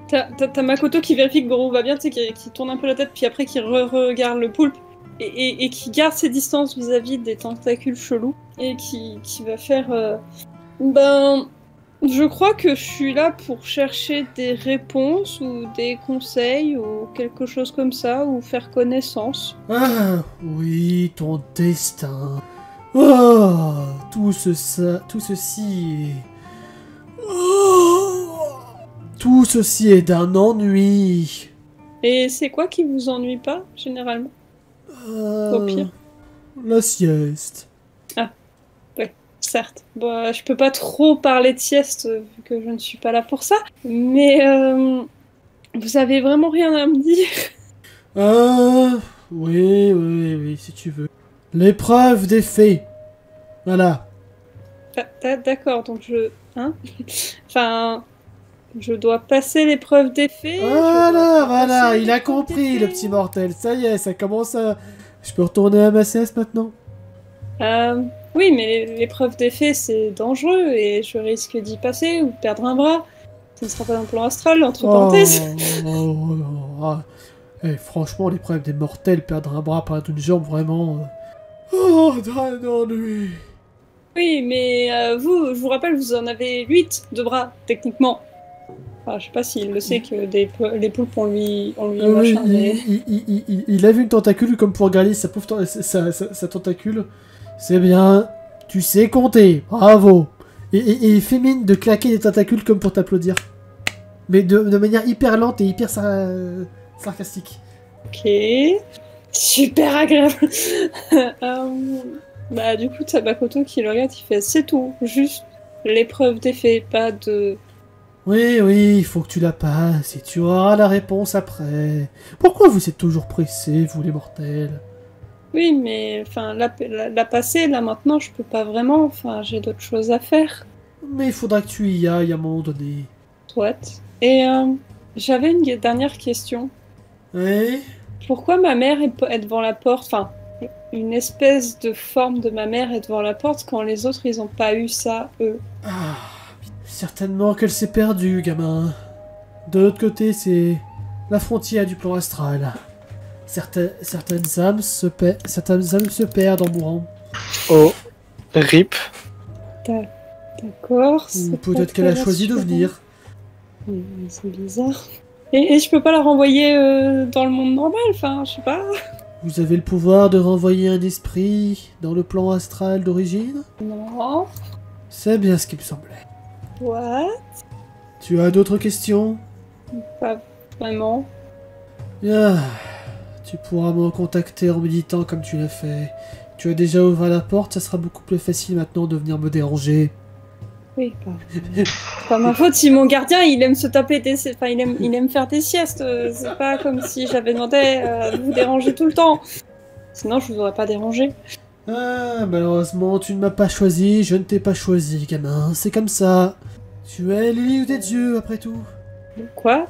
T'as Makoto qui vérifie que Goro va bien, tu sais, qui tourne un peu la tête, puis après qui regarde le poulpe, et qui garde ses distances vis-à-vis des tentacules chelous, et qui va faire... je crois que je suis là pour chercher des réponses, ou des conseils, ou quelque chose comme ça, ou faire connaissance. Ah, oui, ton destin. Oh, tout ceci est... Oh, tout ceci est d'un ennui. Et c'est quoi qui vous ennuie pas, généralement? Au pire. La sieste. Certes. Bon, je peux pas trop parler de sieste, vu que je ne suis pas là pour ça, mais vous avez vraiment rien à me dire? Oui, si tu veux. L'épreuve des fées. Voilà. D'accord, donc enfin... Je dois passer l'épreuve des fées. Voilà, il a compris, le petit mortel. Ça y est, ça commence à... Je peux retourner à ma sieste maintenant? Oui, mais l'épreuve des fées, c'est dangereux, et je risque d'y passer, ou de perdre un bras. Ce ne sera pas dans le plan astral, entre parenthèses. Franchement, l'épreuve des mortels, perdre un bras, perdre une jambe, vraiment... Oh, d'un ennui. Oui, mais vous, je vous rappelle, vous en avez 8 de bras, techniquement. Enfin, je sais pas s'il le sait que les poulpes, on lui machin, mais... il a vu une tentacule comme pour regarder sa pauvre sa tentacule. C'est bien, tu sais compter, bravo. Et fais mine de claquer les tentacules comme pour t'applaudir. Mais de manière hyper lente et hyper sarcastique. Ok, super agréable. Du coup, t'as Makoto qui le regarde, il fait c'est tout, juste l'épreuve des faits, pas de... Oui, il faut que tu la passes et tu auras la réponse après. Pourquoi vous êtes toujours pressés, vous les mortels? Oui, mais enfin, la passer, là maintenant, je peux pas vraiment, enfin, j'ai d'autres choses à faire. Mais il faudra que tu y ailles à un moment donné. Soit. Et j'avais une dernière question. Oui? Pourquoi ma mère est devant la porte, enfin, une espèce de forme de ma mère est devant la porte quand les autres, ils ont pas eu ça, eux? Certainement qu'elle s'est perdue, gamin. De l'autre côté, c'est la frontière du plan astral. Certaines âmes se perdent en mourant. Oh, rip. D'accord. Ou peut-être qu'elle a choisi de venir. C'est bizarre. Et je peux pas la renvoyer dans le monde normal, enfin, je sais pas. Vous avez le pouvoir de renvoyer un esprit dans le plan astral d'origine? Non. C'est bien ce qui me semblait. What? Tu as d'autres questions? Pas vraiment. Bien. Tu pourras me contacter en méditant comme tu l'as fait. Tu as déjà ouvert la porte, ça sera beaucoup plus facile maintenant de venir me déranger. Oui, c'est pas ma faute si mon gardien il aime se taper des... Enfin, il aime faire des siestes. C'est pas comme si j'avais demandé de vous déranger tout le temps. Sinon, je vous aurais pas dérangé. Malheureusement, tu ne m'as pas choisi, je ne t'ai pas choisi, gamin. C'est comme ça. Tu es l'élite des dieux, après tout. Quoi?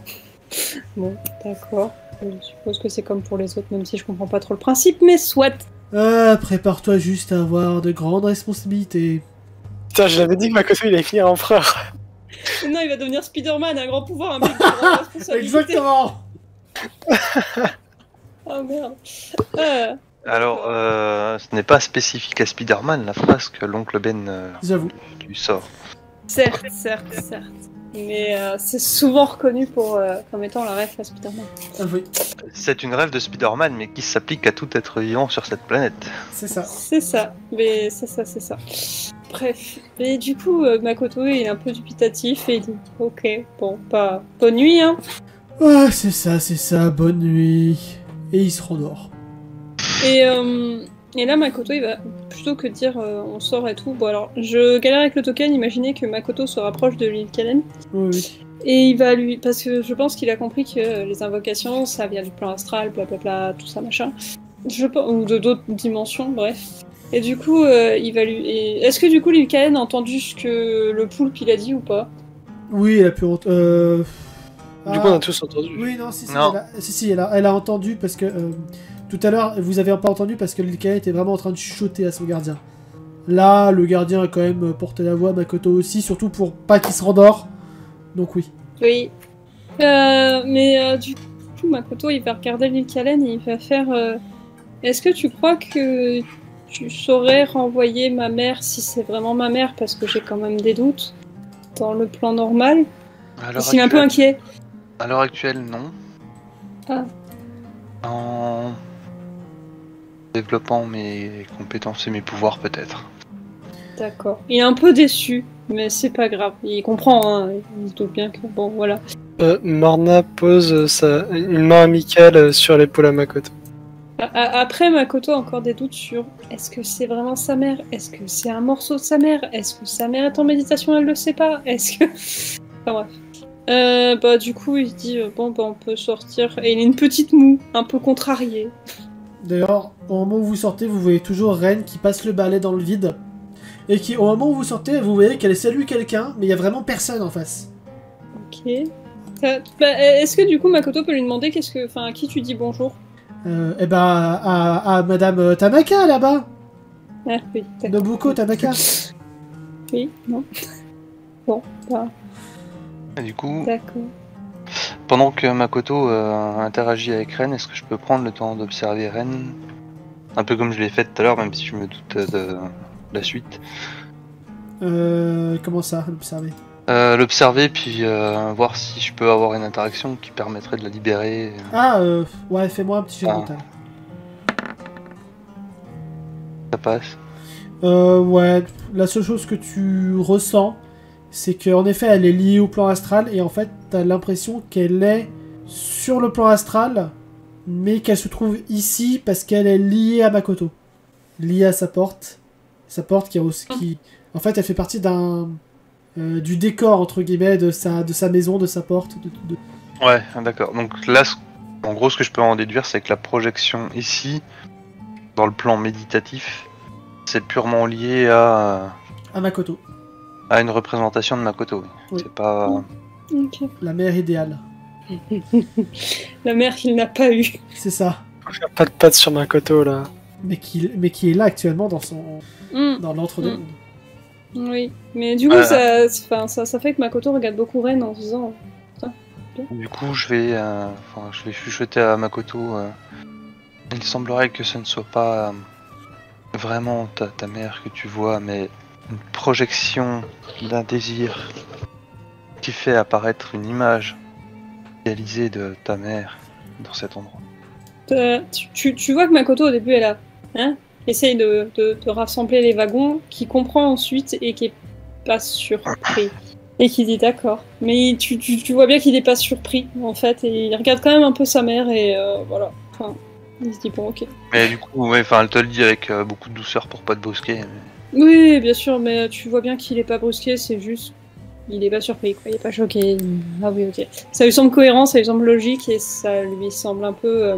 Bon, d'accord. Je suppose que c'est comme pour les autres, même si je comprends pas trop le principe, mais soit. Prépare-toi juste à avoir de grandes responsabilités. Putain, je l'avais dit que Makoto il allait finir empereur. Non, il va devenir Spider-Man, un grand pouvoir, un mec de grande responsabilité. Exactement. Oh merde. Alors, ce n'est pas spécifique à Spider-Man, la phrase que l'oncle Ben J'avoue. lui sort. Certes. Mais c'est souvent reconnu comme étant la ref à Spider-Man. Ah oui, C'est une rêve de Spider-Man, mais qui s'applique à tout être vivant sur cette planète. c'est ça. C'est ça. Bref. Et du coup, Makoto il est un peu dubitatif et il dit ok, bon, pas bonne nuit, hein. Ah, c'est ça, bonne nuit. Et il se rendort. Et là, Makoto, il va, plutôt que de dire on sort et tout, bon alors, je galère avec le token, imaginez que Makoto se rapproche de l'île Kalen. Oui. Et il va lui... Parce que je pense qu'il a compris que les invocations, ça vient du plan astral, blablabla, tout ça, machin. Ou de d'autres dimensions, bref. Et du coup, il va lui... Est-ce que du coup, Lycaène a entendu ce que le poulpe, il a dit ou pas? Oui, elle a pu... Du coup, on a tous entendu. Oui, non, si, Non. elle a entendu parce que... tout à l'heure, vous avez pas entendu parce que Lycaène était vraiment en train de chuchoter à son gardien. Là, le gardien a quand même porté la voix, Makoto aussi, surtout pour pas qu'il se rendort. Donc oui. Oui. Du coup, Makoto, il va regarder Lycaène et il va faire... Est-ce que tu crois que tu saurais renvoyer ma mère, si c'est vraiment ma mère, parce que j'ai quand même des doutes, dans le plan normal? Parce qu'il est un peu inquiet. À l'heure actuelle, non. Ah. En développant mes compétences et mes pouvoirs, peut-être. D'accord. Il est un peu déçu, mais c'est pas grave. Il comprend, hein. Il se doute bien que... Bon, voilà. Morna pose une main amicale sur l'épaule à Makoto. Après, Makoto a encore des doutes sur est-ce que c'est vraiment sa mère? Est-ce que c'est un morceau de sa mère? Est-ce que sa mère est en méditation, elle le sait pas? Est-ce que... Enfin bref. Du coup, il se dit bon, on peut sortir. Et il a une petite moue, un peu contrariée. D'ailleurs, au moment où vous sortez, vous voyez toujours Ren qui passe le balai dans le vide. Et qui, au moment où vous sortez, vous voyez qu'elle salue quelqu'un, mais il y a vraiment personne en face. Ok. Est-ce que du coup, Makoto peut lui demander à qui tu dis bonjour? À Madame Tanaka, là-bas. Ah oui, d'accord. Nobuko Tanaka. Oui, non. Bon, Et du coup, d'accord. pendant que Makoto interagit avec Ren, est-ce que je peux prendre le temps d'observer Ren? Un peu comme je l'ai fait tout à l'heure, même si je me doute de la suite. Comment ça, l'observer? L'observer, puis voir si je peux avoir une interaction qui permettrait de la libérer. Ouais, fais-moi un petit jet mental. Ça passe. Ouais, la seule chose que tu ressens, c'est qu'en effet, elle est liée au plan astral, et en fait, t'as l'impression qu'elle est sur le plan astral, mais qu'elle se trouve ici parce qu'elle est liée à Makoto. Liée à sa porte. Sa porte qui en fait, elle fait partie du décor, entre guillemets, de sa maison, de sa porte. Ouais, d'accord. Donc là, en gros, ce que je peux en déduire, c'est que la projection ici, dans le plan méditatif, c'est purement lié à Makoto. À une représentation de Makoto. Oui. C'est pas... Ok. La mère idéale. La mère qu'il n'a pas eue. C'est ça. Il n'y a pas de patte sur Makoto, là. Mais qui est là actuellement dans l'entre-deux-mondes. Oui, mais du coup, ça fait que Makoto regarde beaucoup Ren en se disant... Du coup, je vais chuchoter à Makoto. Il semblerait que ce ne soit pas vraiment ta mère que tu vois, mais une projection d'un désir qui fait apparaître une image réalisée de ta mère dans cet endroit. Tu vois que Makoto, au début, elle essaye de rassembler les wagons, qui comprend ensuite et qui est pas surpris. Et qui dit d'accord. Mais tu vois bien qu'il est pas surpris, en fait, et il regarde quand même un peu sa mère, et voilà. Enfin, il se dit bon, ok. Mais du coup, ouais, elle te le dit avec beaucoup de douceur pour pas te brusquer. Mais... Oui, bien sûr, mais tu vois bien qu'il est pas brusqué, c'est juste... Il est pas surpris, quoi. Il est pas choqué. Ah oui, ok. Ça lui semble cohérent, ça lui semble logique, et ça lui semble un peu...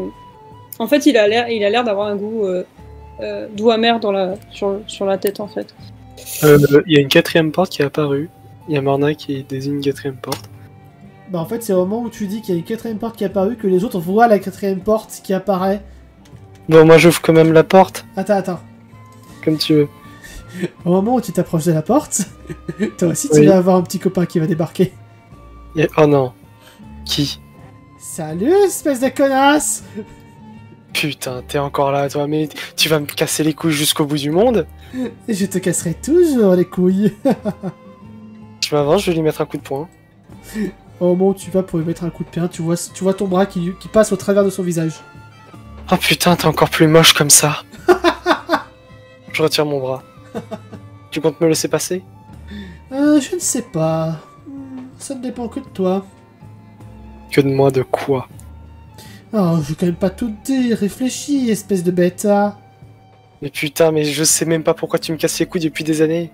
En fait, il a l'air d'avoir un goût doux amer sur la tête, en fait. Il y a une quatrième porte qui est apparue. Il y a Morna qui désigne une quatrième porte. Bah en fait, c'est au moment où tu dis qu'il y a une quatrième porte qui est apparue que les autres voient la quatrième porte qui apparaît. Bon, moi j'ouvre quand même la porte. Attends. Comme tu veux. Au moment où tu t'approches de la porte, toi aussi tu vas avoir un petit copain qui va débarquer. Oh non. Qui? Salut, espèce de connasse! Putain, t'es encore là, toi, mais tu vas me casser les couilles jusqu'au bout du monde? Et je te casserai toujours les couilles. Je m'avance, je vais lui mettre un coup de poing. Au moment où tu vas pour lui mettre un coup de pied, tu vois ton bras qui passe au travers de son visage. Oh putain, t'es encore plus moche comme ça. Je retire mon bras. Tu comptes me laisser passer? Je ne sais pas. Ça ne dépend que de toi. Que de moi, de quoi? Oh, je vais quand même pas tout te dire. Réfléchis, espèce de bête. Mais putain, mais je sais même pas pourquoi tu me casses les couilles depuis des années.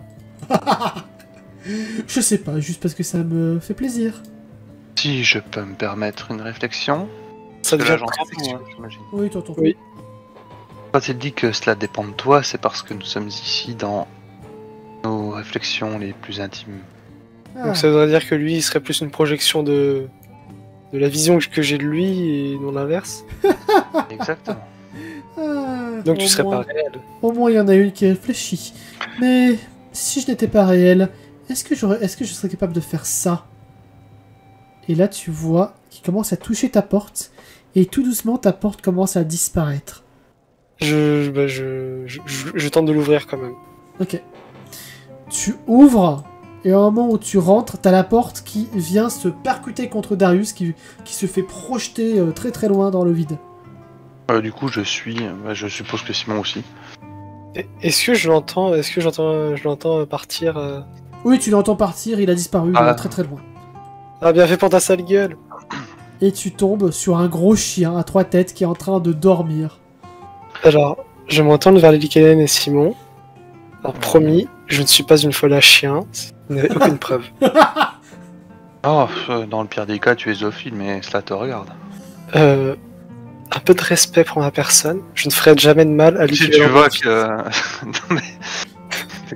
Je sais pas, juste parce que ça me fait plaisir. Si je peux me permettre une réflexion. Ça Parce que là, devient j'entends très tout, sexuel. j'imagine. Oui, t'entends. Oui. Quand il dit que cela dépend de toi, c'est parce que nous sommes ici dans nos réflexions les plus intimes. Ah, Donc ça voudrait dire que lui, il serait plus une projection de la vision que j'ai de lui et non l'inverse. Exactement. ah, Donc tu au serais moins- pas réel. Au moins, il y en a une qui réfléchit. Mais si je n'étais pas réel, est-ce que je serais capable de faire ça? Et là, tu vois qu'il commence à toucher ta porte, et tout doucement, ta porte commence à disparaître. Je tente de l'ouvrir quand même. Ok. Tu ouvres, et au moment où tu rentres, t'as la porte qui vient se percuter contre Darius, qui se fait projeter très très loin dans le vide. Du coup, je suppose que Simon aussi. Est-ce que je l'entends partir Oui, tu l'entends partir, il a disparu Ah. très très loin. Ah, bien fait pour ta sale gueule. Et tu tombes sur un gros chien à 3 têtes qui est en train de dormir. Alors, je me retourne vers Lily et Simon. Alors, promis, je ne suis pas une folle à chien. Vous n'avez aucune preuve. Oh, dans le pire des cas, tu es zoophile, mais cela te regarde. Un peu de respect pour ma personne. Je ne ferai jamais de mal à Si Lily. tu vois que... Non, mais...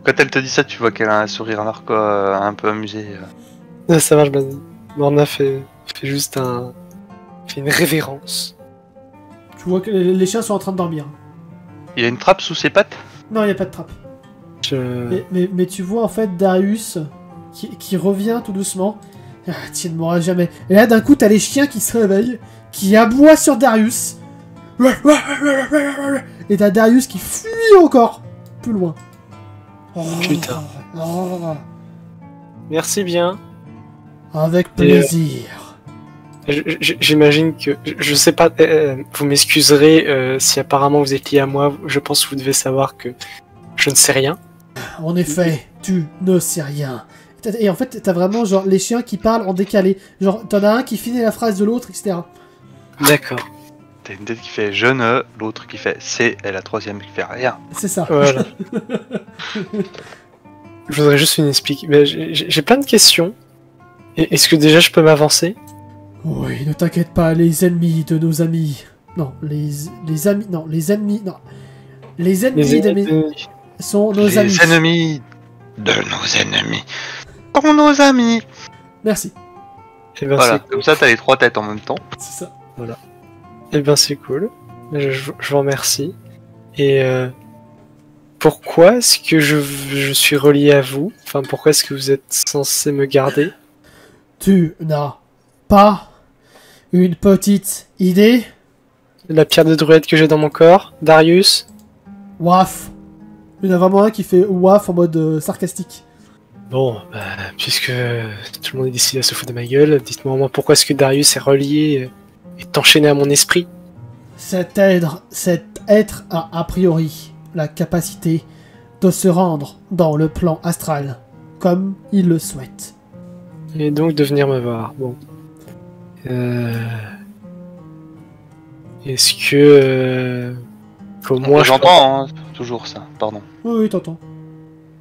Quand elle te dit ça, tu vois qu'elle a un sourire narco un peu amusé. Ça marche bien. Morna fait juste fait une révérence. Tu vois que les chiens sont en train de dormir. Il y a une trappe sous ses pattes? Non, il n'y a pas de trappe. Je... Mais tu vois en fait Darius qui revient tout doucement. Ah, tu ne mourras jamais. Et là d'un coup t'as les chiens qui se réveillent, qui aboient sur Darius. Et t'as Darius qui fuit encore plus loin. Oh, Putain. oh, Merci bien. avec plaisir. J'imagine que... Je sais pas... vous m'excuserez si apparemment vous êtes lié à moi. Je pense que vous devez savoir que je ne sais rien. En effet, tu ne sais rien. Et en fait t'as vraiment genre les chiens qui parlent en décalé. Genre t'en as un qui finit la phrase de l'autre, etc. D'accord. T'as une tête qui fait je ne, l'autre qui fait c'est, et la troisième qui fait rien. C'est ça. Voilà. Je voudrais juste une explication. J'ai plein de questions. Est-ce que déjà je peux m'avancer? Oui, ne t'inquiète pas, les ennemis de nos amis. Non, les amis. Non, les ennemis. Non. Les ennemis de mes. Sont nos amis. Les ennemis de nos ennemis. Sont nos amis. Merci, Eh ben, Voilà, c'est comme ça t'as les trois têtes en même temps. c'est ça. eh ben, c'est cool. Je vous remercie. Et pourquoi est-ce que je suis relié à vous? Enfin, pourquoi est-ce que vous êtes censé me garder? Tu n'as pas une petite idée? La pierre de druide que j'ai dans mon corps? Darius? Waf. Il y en a vraiment un qui fait waf en mode sarcastique. Bon, puisque tout le monde est décidé à se foutre de ma gueule, dites-moi au moins pourquoi est-ce que Darius est relié et enchaîné à mon esprit? Cet être a priori la capacité de se rendre dans le plan astral, comme il le souhaite. Et donc de venir me voir. Bon. Est-ce que... qu'au moins je... J'entends, hein, toujours ça, pardon. Oui, t'entends.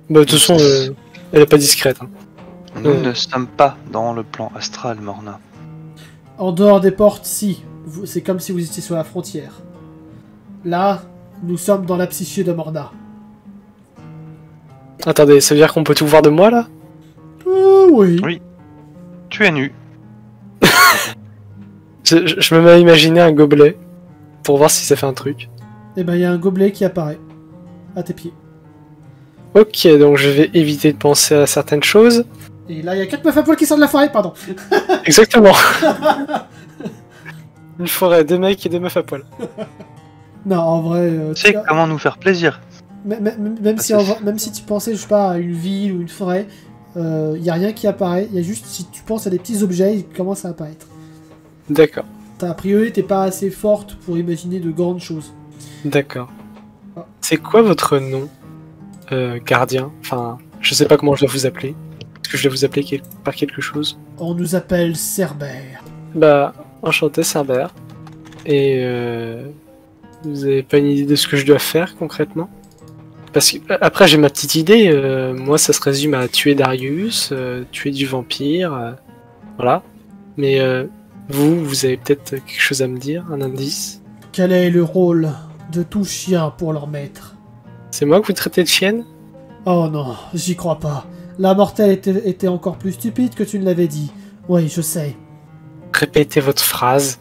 Bah, de toute façon, elle est pas discrète. Hein. Nous ne sommes pas dans le plan astral, Morna. En dehors des portes, si. C'est comme si vous étiez sur la frontière. Là, nous sommes dans la psyché de Morna. Attendez, ça veut dire qu'on peut tout voir de moi, là? Oui. Oui. Tu es nu. Je me mets à imaginer un gobelet pour voir si ça fait un truc. Et ben, il y a un gobelet qui apparaît à tes pieds. Ok, donc je vais éviter de penser à certaines choses. Et là, il y a 4 meufs à poil qui sortent de la forêt, pardon. Exactement. Une forêt, 2 mecs et 2 meufs à poil. Non, en vrai... Tu sais comment nous faire plaisir. Même si tu pensais, je sais pas, à une ville ou une forêt, il y a rien qui apparaît. Il y a juste, si tu penses à des petits objets, ils commencent à apparaître. D'accord, A priori, t'es pas assez forte pour imaginer de grandes choses. d'accord. Ah. C'est quoi votre nom, gardien? Enfin, je sais pas comment je dois vous appeler. Est-ce que je dois vous appeler par quelque chose? On nous appelle Cerbère. Bah, enchanté, Cerbère. Et vous avez pas une idée de ce que je dois faire concrètement? Parce que après j'ai ma petite idée. Moi, ça se résume à tuer Darius, tuer du vampire, voilà. Mais vous avez peut-être quelque chose à me dire, un indice? Quel est le rôle de tout chien pour leur maître? C'est moi que vous traitez de chienne? Oh non, j'y crois pas. La mortelle était encore plus stupide que tu ne l'avais dit. Oui, je sais. Répétez votre phrase,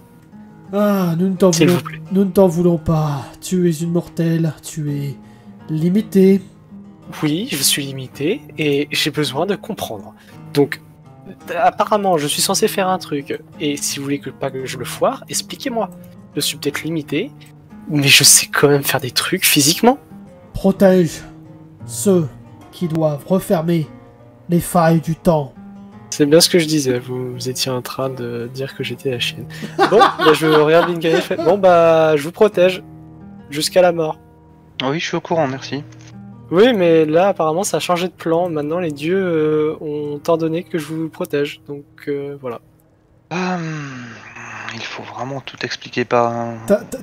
Ah, s'il vous plaît. nous ne t'en voulons pas. Tu es une mortelle, tu es limité. Oui, je suis limité et j'ai besoin de comprendre. Donc, apparemment, je suis censé faire un truc. Et si vous voulez pas que je le foire, expliquez-moi. Je suis peut-être limité, mais je sais quand même faire des trucs physiquement. Protège ceux qui doivent refermer les failles du temps. C'est bien ce que je disais, vous étiez en train de dire que j'étais la chienne. Bon, bah, je regarde Lincoln et je fais, bon bah, je vous protège. Jusqu'à la mort. Oui, je suis au courant, merci. Oui, mais là, apparemment, ça a changé de plan. Maintenant, les dieux ont ordonné que je vous protège. Donc, voilà. Il faut vraiment tout expliquer par...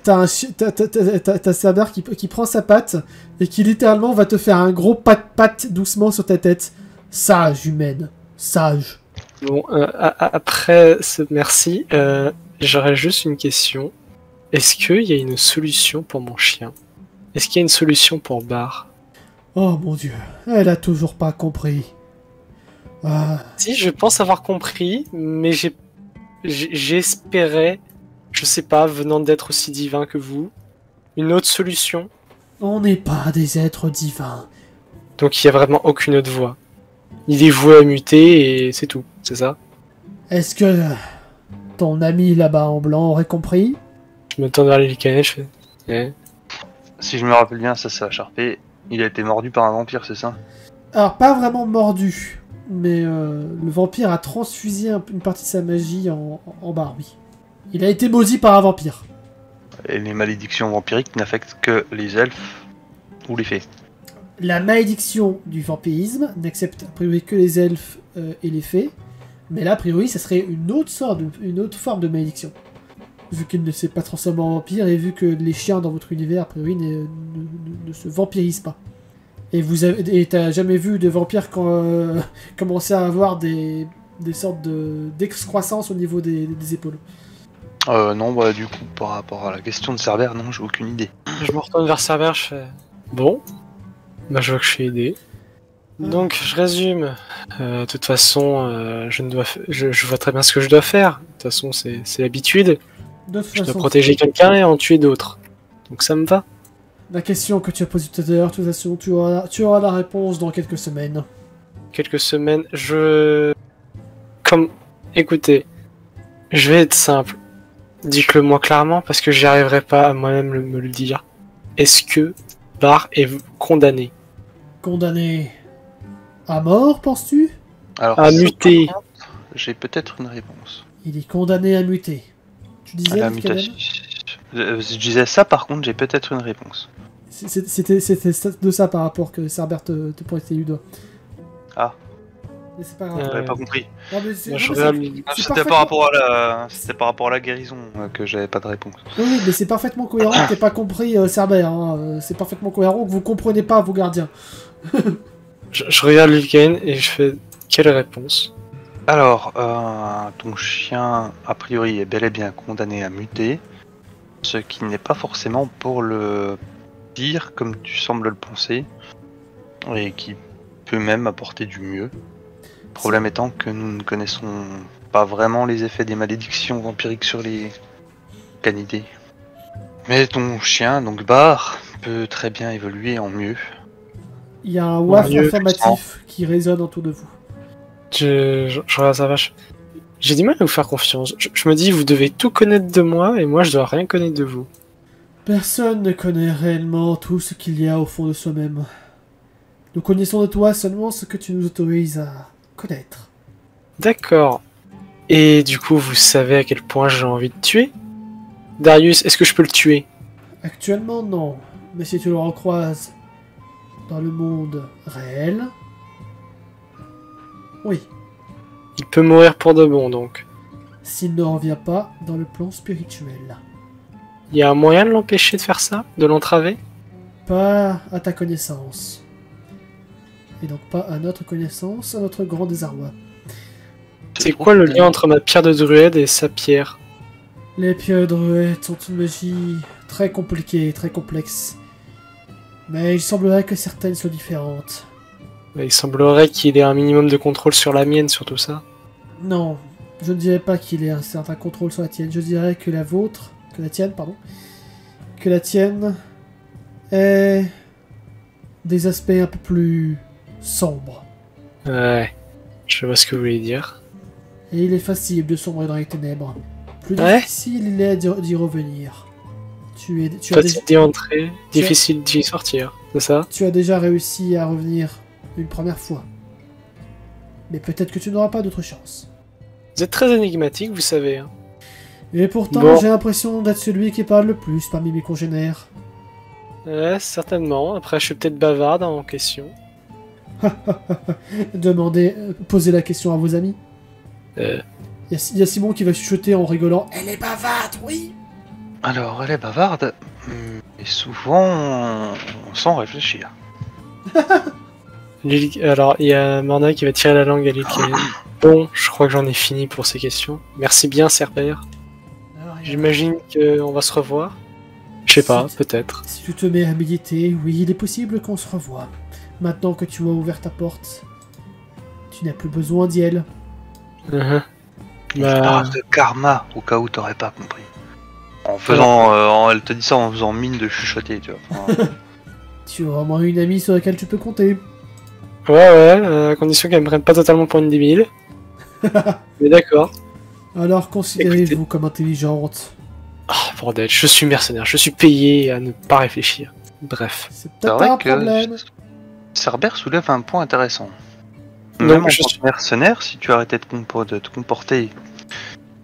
T'as Saber qui prend sa patte et qui littéralement va te faire un gros pat-pat doucement sur ta tête. Sage humaine. Sage. Bon, après ce merci, j'aurais juste une question. Est-ce qu'il y a une solution pour mon chien? Est-ce qu'il y a une solution pour Bar? Oh mon dieu, elle a toujours pas compris. Ah, Si, je pense avoir compris, mais j'espérais, je sais pas, venant d'être aussi divin que vous, une autre solution. on n'est pas des êtres divins. Donc il y a vraiment aucune autre voie. Il est voué à muter et c'est tout, c'est ça? Est-ce que ton ami là-bas en blanc aurait compris? Je me tourne vers les Lycanais, je fais... Eh. Si je me rappelle bien, ça s'est acharpé. Il a été mordu par un vampire, c'est ça? Alors, pas vraiment mordu, mais le vampire a transfusé une partie de sa magie en Bar, oui. Il a été maudit par un vampire. Et les malédictions vampiriques n'affectent que les elfes ou les fées. La malédiction du vampirisme n'accepte a priori que les elfes et les fées, mais là, a priori, ça serait une autre forme de malédiction. Vu qu'il ne s'est pas transformé en vampire et vu que les chiens dans votre univers, a priori, ne se vampirisent pas. Et t'as jamais vu de vampires commencer à avoir des sortes d'excroissance au niveau des épaules? Non, bah du coup, par rapport à la question de Cerbère, non, j'ai aucune idée. Je me retourne vers Cerber, je fais... Bon, bah je vois que je suis aidé. Donc, je résume. De toute façon, je vois très bien ce que je dois faire. De toute façon, c'est l'habitude. De toute Je dois façon, protéger quelqu'un et en tuer d'autres. Donc ça me va. la question que tu as posée tout à l'heure, de toute façon, tu auras la réponse dans quelques semaines. Quelques semaines, Écoutez, je vais être simple. Dites-le moi clairement parce que j'y arriverai pas à moi-même me le dire. Est-ce que Bar est condamné? Condamné à mort, penses-tu? Alors, À ça, muter. par contre, j'ai peut-être une réponse. Il est condamné à muter. Tu À disais la Kaden mutation. Je disais ça, par contre, j'ai peut-être une réponse. C'était de ça par rapport que Cerbère te pointait du doigt. Ah. Mais c'est pas grave. J'avais pas compris. Non, mais c'est- Moi, non, je mais regarde c'est C'était par rapport à la guérison que j'avais pas de réponse. Oui, mais c'est parfaitement cohérent que t'aies pas compris Cerbère. Hein. C'est parfaitement cohérent que vous comprenez pas vos gardiens. Je regarde Lilkaen et je fais quelle réponse? Alors, ton chien, a priori, est bel et bien condamné à muter, ce qui n'est pas forcément pour le pire, comme tu sembles le penser, et qui peut même apporter du mieux. Le problème étant que nous ne connaissons pas vraiment les effets des malédictions vampiriques sur les canidés. Mais ton chien, donc Bar, peut très bien évoluer en mieux. Il y a un waf mieux, informatif qui résonne autour de vous. Je regarde sa vache. J'ai du mal à vous faire confiance. Je me dis, vous devez tout connaître de moi et moi je dois rien connaître de vous. Personne ne connaît réellement tout ce qu'il y a au fond de soi-même. Nous connaissons de toi seulement ce que tu nous autorises à connaître. D'accord. Et du coup, vous savez à quel point j'ai envie de tuer? Darius, est-ce que je peux le tuer? Actuellement, non. Mais si tu le recroises dans le monde réel... Oui. Il peut mourir pour de bon, donc. S'il ne revient pas dans le plan spirituel. Il y a un moyen de l'empêcher de faire ça? De l'entraver? Pas à ta connaissance. Et donc pas à notre connaissance, à notre grand désarroi. C'est quoi le lien entre ma pierre de druide et sa pierre? Les pierres druides sont une magie très compliquée, très complexe. Mais il semblerait que certaines soient différentes. Il semblerait qu'il ait un minimum de contrôle sur la mienne, sur tout ça. Non, je ne dirais pas qu'il ait un certain contrôle sur la tienne. Je dirais que la vôtre, que la tienne ait des aspects un peu plus sombres. Ouais, je vois ce que vous voulez dire. Et il est facile de sombrer dans les ténèbres. Plus Ouais. difficile il est d'y revenir. Tu as Facile d'y entrer, difficile d'y sortir, c'est ça? tu as déjà réussi à revenir une première fois. Mais peut-être que tu n'auras pas d'autre chance. Vous êtes très énigmatique, vous savez. Hein. Et pourtant, Bon. j'ai l'impression d'être celui qui parle le plus parmi mes congénères. Ouais, certainement. Après, je suis peut-être bavarde en question. Posez la question à vos amis. Euh. Il y a Simon qui va chuchoter en rigolant. Elle est bavarde, oui. Alors, elle est bavarde, et souvent sans réfléchir. Alors, il y a Morna qui va tirer la langue à Lilkaen. Bon, je crois que j'en ai fini pour ces questions. Merci bien, Cerbère. J'imagine qu'on va se revoir. Je sais pas, peut-être. Si tu te mets à méditer, oui, il est possible qu'on se revoie. Maintenant que tu as ouvert ta porte, tu n'as plus besoin d'elle. Je parle de karma, au cas où t'aurais pas compris. En faisant, elle te dit ça en faisant mine de chuchoter, tu vois. Enfin, Tu as vraiment une amie sur laquelle tu peux compter. Ouais, à condition qu'elle me prenne pas totalement pour une débile. Mais d'accord. Alors considérez-vous comme intelligente. Ah, bordel, je suis mercenaire, je suis payé à ne pas réfléchir. Bref. C'est c'est peut-être vrai un que problème. Cerbère soulève un point intéressant. Donc, Même en je tant suis- que mercenaire, si tu arrêtais de te comporter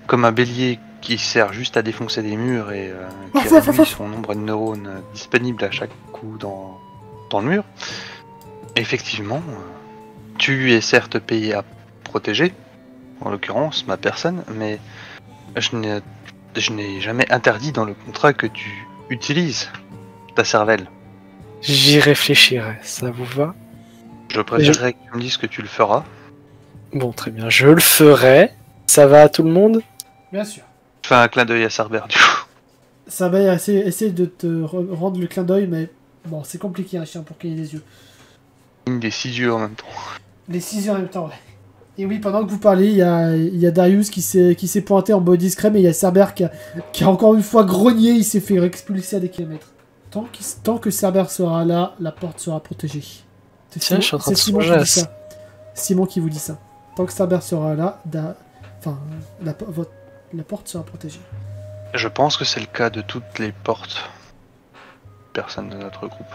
comme un bélier qui sert juste à défoncer des murs et qui réduit son nombre de neurones disponibles à chaque coup dans le mur, effectivement, tu es certes payé à protéger, en l'occurrence ma personne, mais je n'ai jamais interdit dans le contrat que tu utilises ta cervelle. J'y réfléchirai, ça vous va? Je préférerais que tu me dises que tu le feras. Bon, très bien, je le ferai. Ça va à tout le monde? Bien sûr. Je fais un clin d'œil à Cerbère du coup. Ça va essayer de te rendre le clin d'œil, mais bon, c'est compliqué un chien pour qu'il ait des yeux. Une des 6 yeux en même temps. Les 6 heures en même temps, ouais. Et oui, pendant que vous parlez, il y a Darius qui s'est pointé en mode discret, mais il y a Cerbère qui a encore une fois grogné, il s'est fait expulser à des kilomètres. Tant que Cerbère sera là, la porte sera protégée. Tiens, je suis en train de Simon qui songer à dit ça. Simon qui vous dit ça. Tant que Cerbère sera là, la porte sera protégée. Je pense que c'est le cas de toutes les portes. Personne de notre groupe.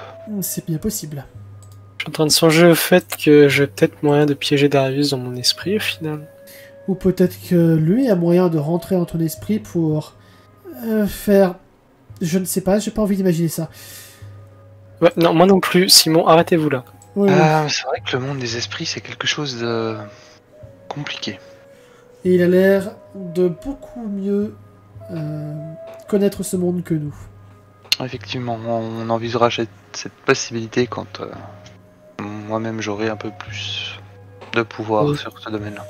C'est bien possible. Je suis en train de songer au fait que j'ai peut-être moyen de piéger Darius dans mon esprit au final. Ou peut-être que lui a moyen de rentrer dans ton esprit pour faire... Je ne sais pas, j'ai pas envie d'imaginer ça. Ouais, non, moi non plus. Simon, arrêtez-vous là. Oui, oui. C'est vrai que le monde des esprits, c'est quelque chose de compliqué. Et il a l'air de beaucoup mieux connaître ce monde que nous. Effectivement, on envisagera cette possibilité quand moi-même j'aurai un peu plus de pouvoir Oui. sur ce domaine-là.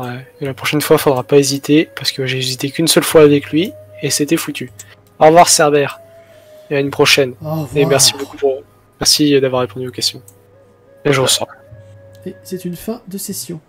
Ouais, et la prochaine fois, faudra pas hésiter, parce que j'ai hésité qu'une seule fois avec lui, et c'était foutu. Au revoir, Cerbère. Et à une prochaine. Au revoir. Et merci beaucoup Merci d'avoir répondu aux questions. Et je ressors. Et c'est une fin de session.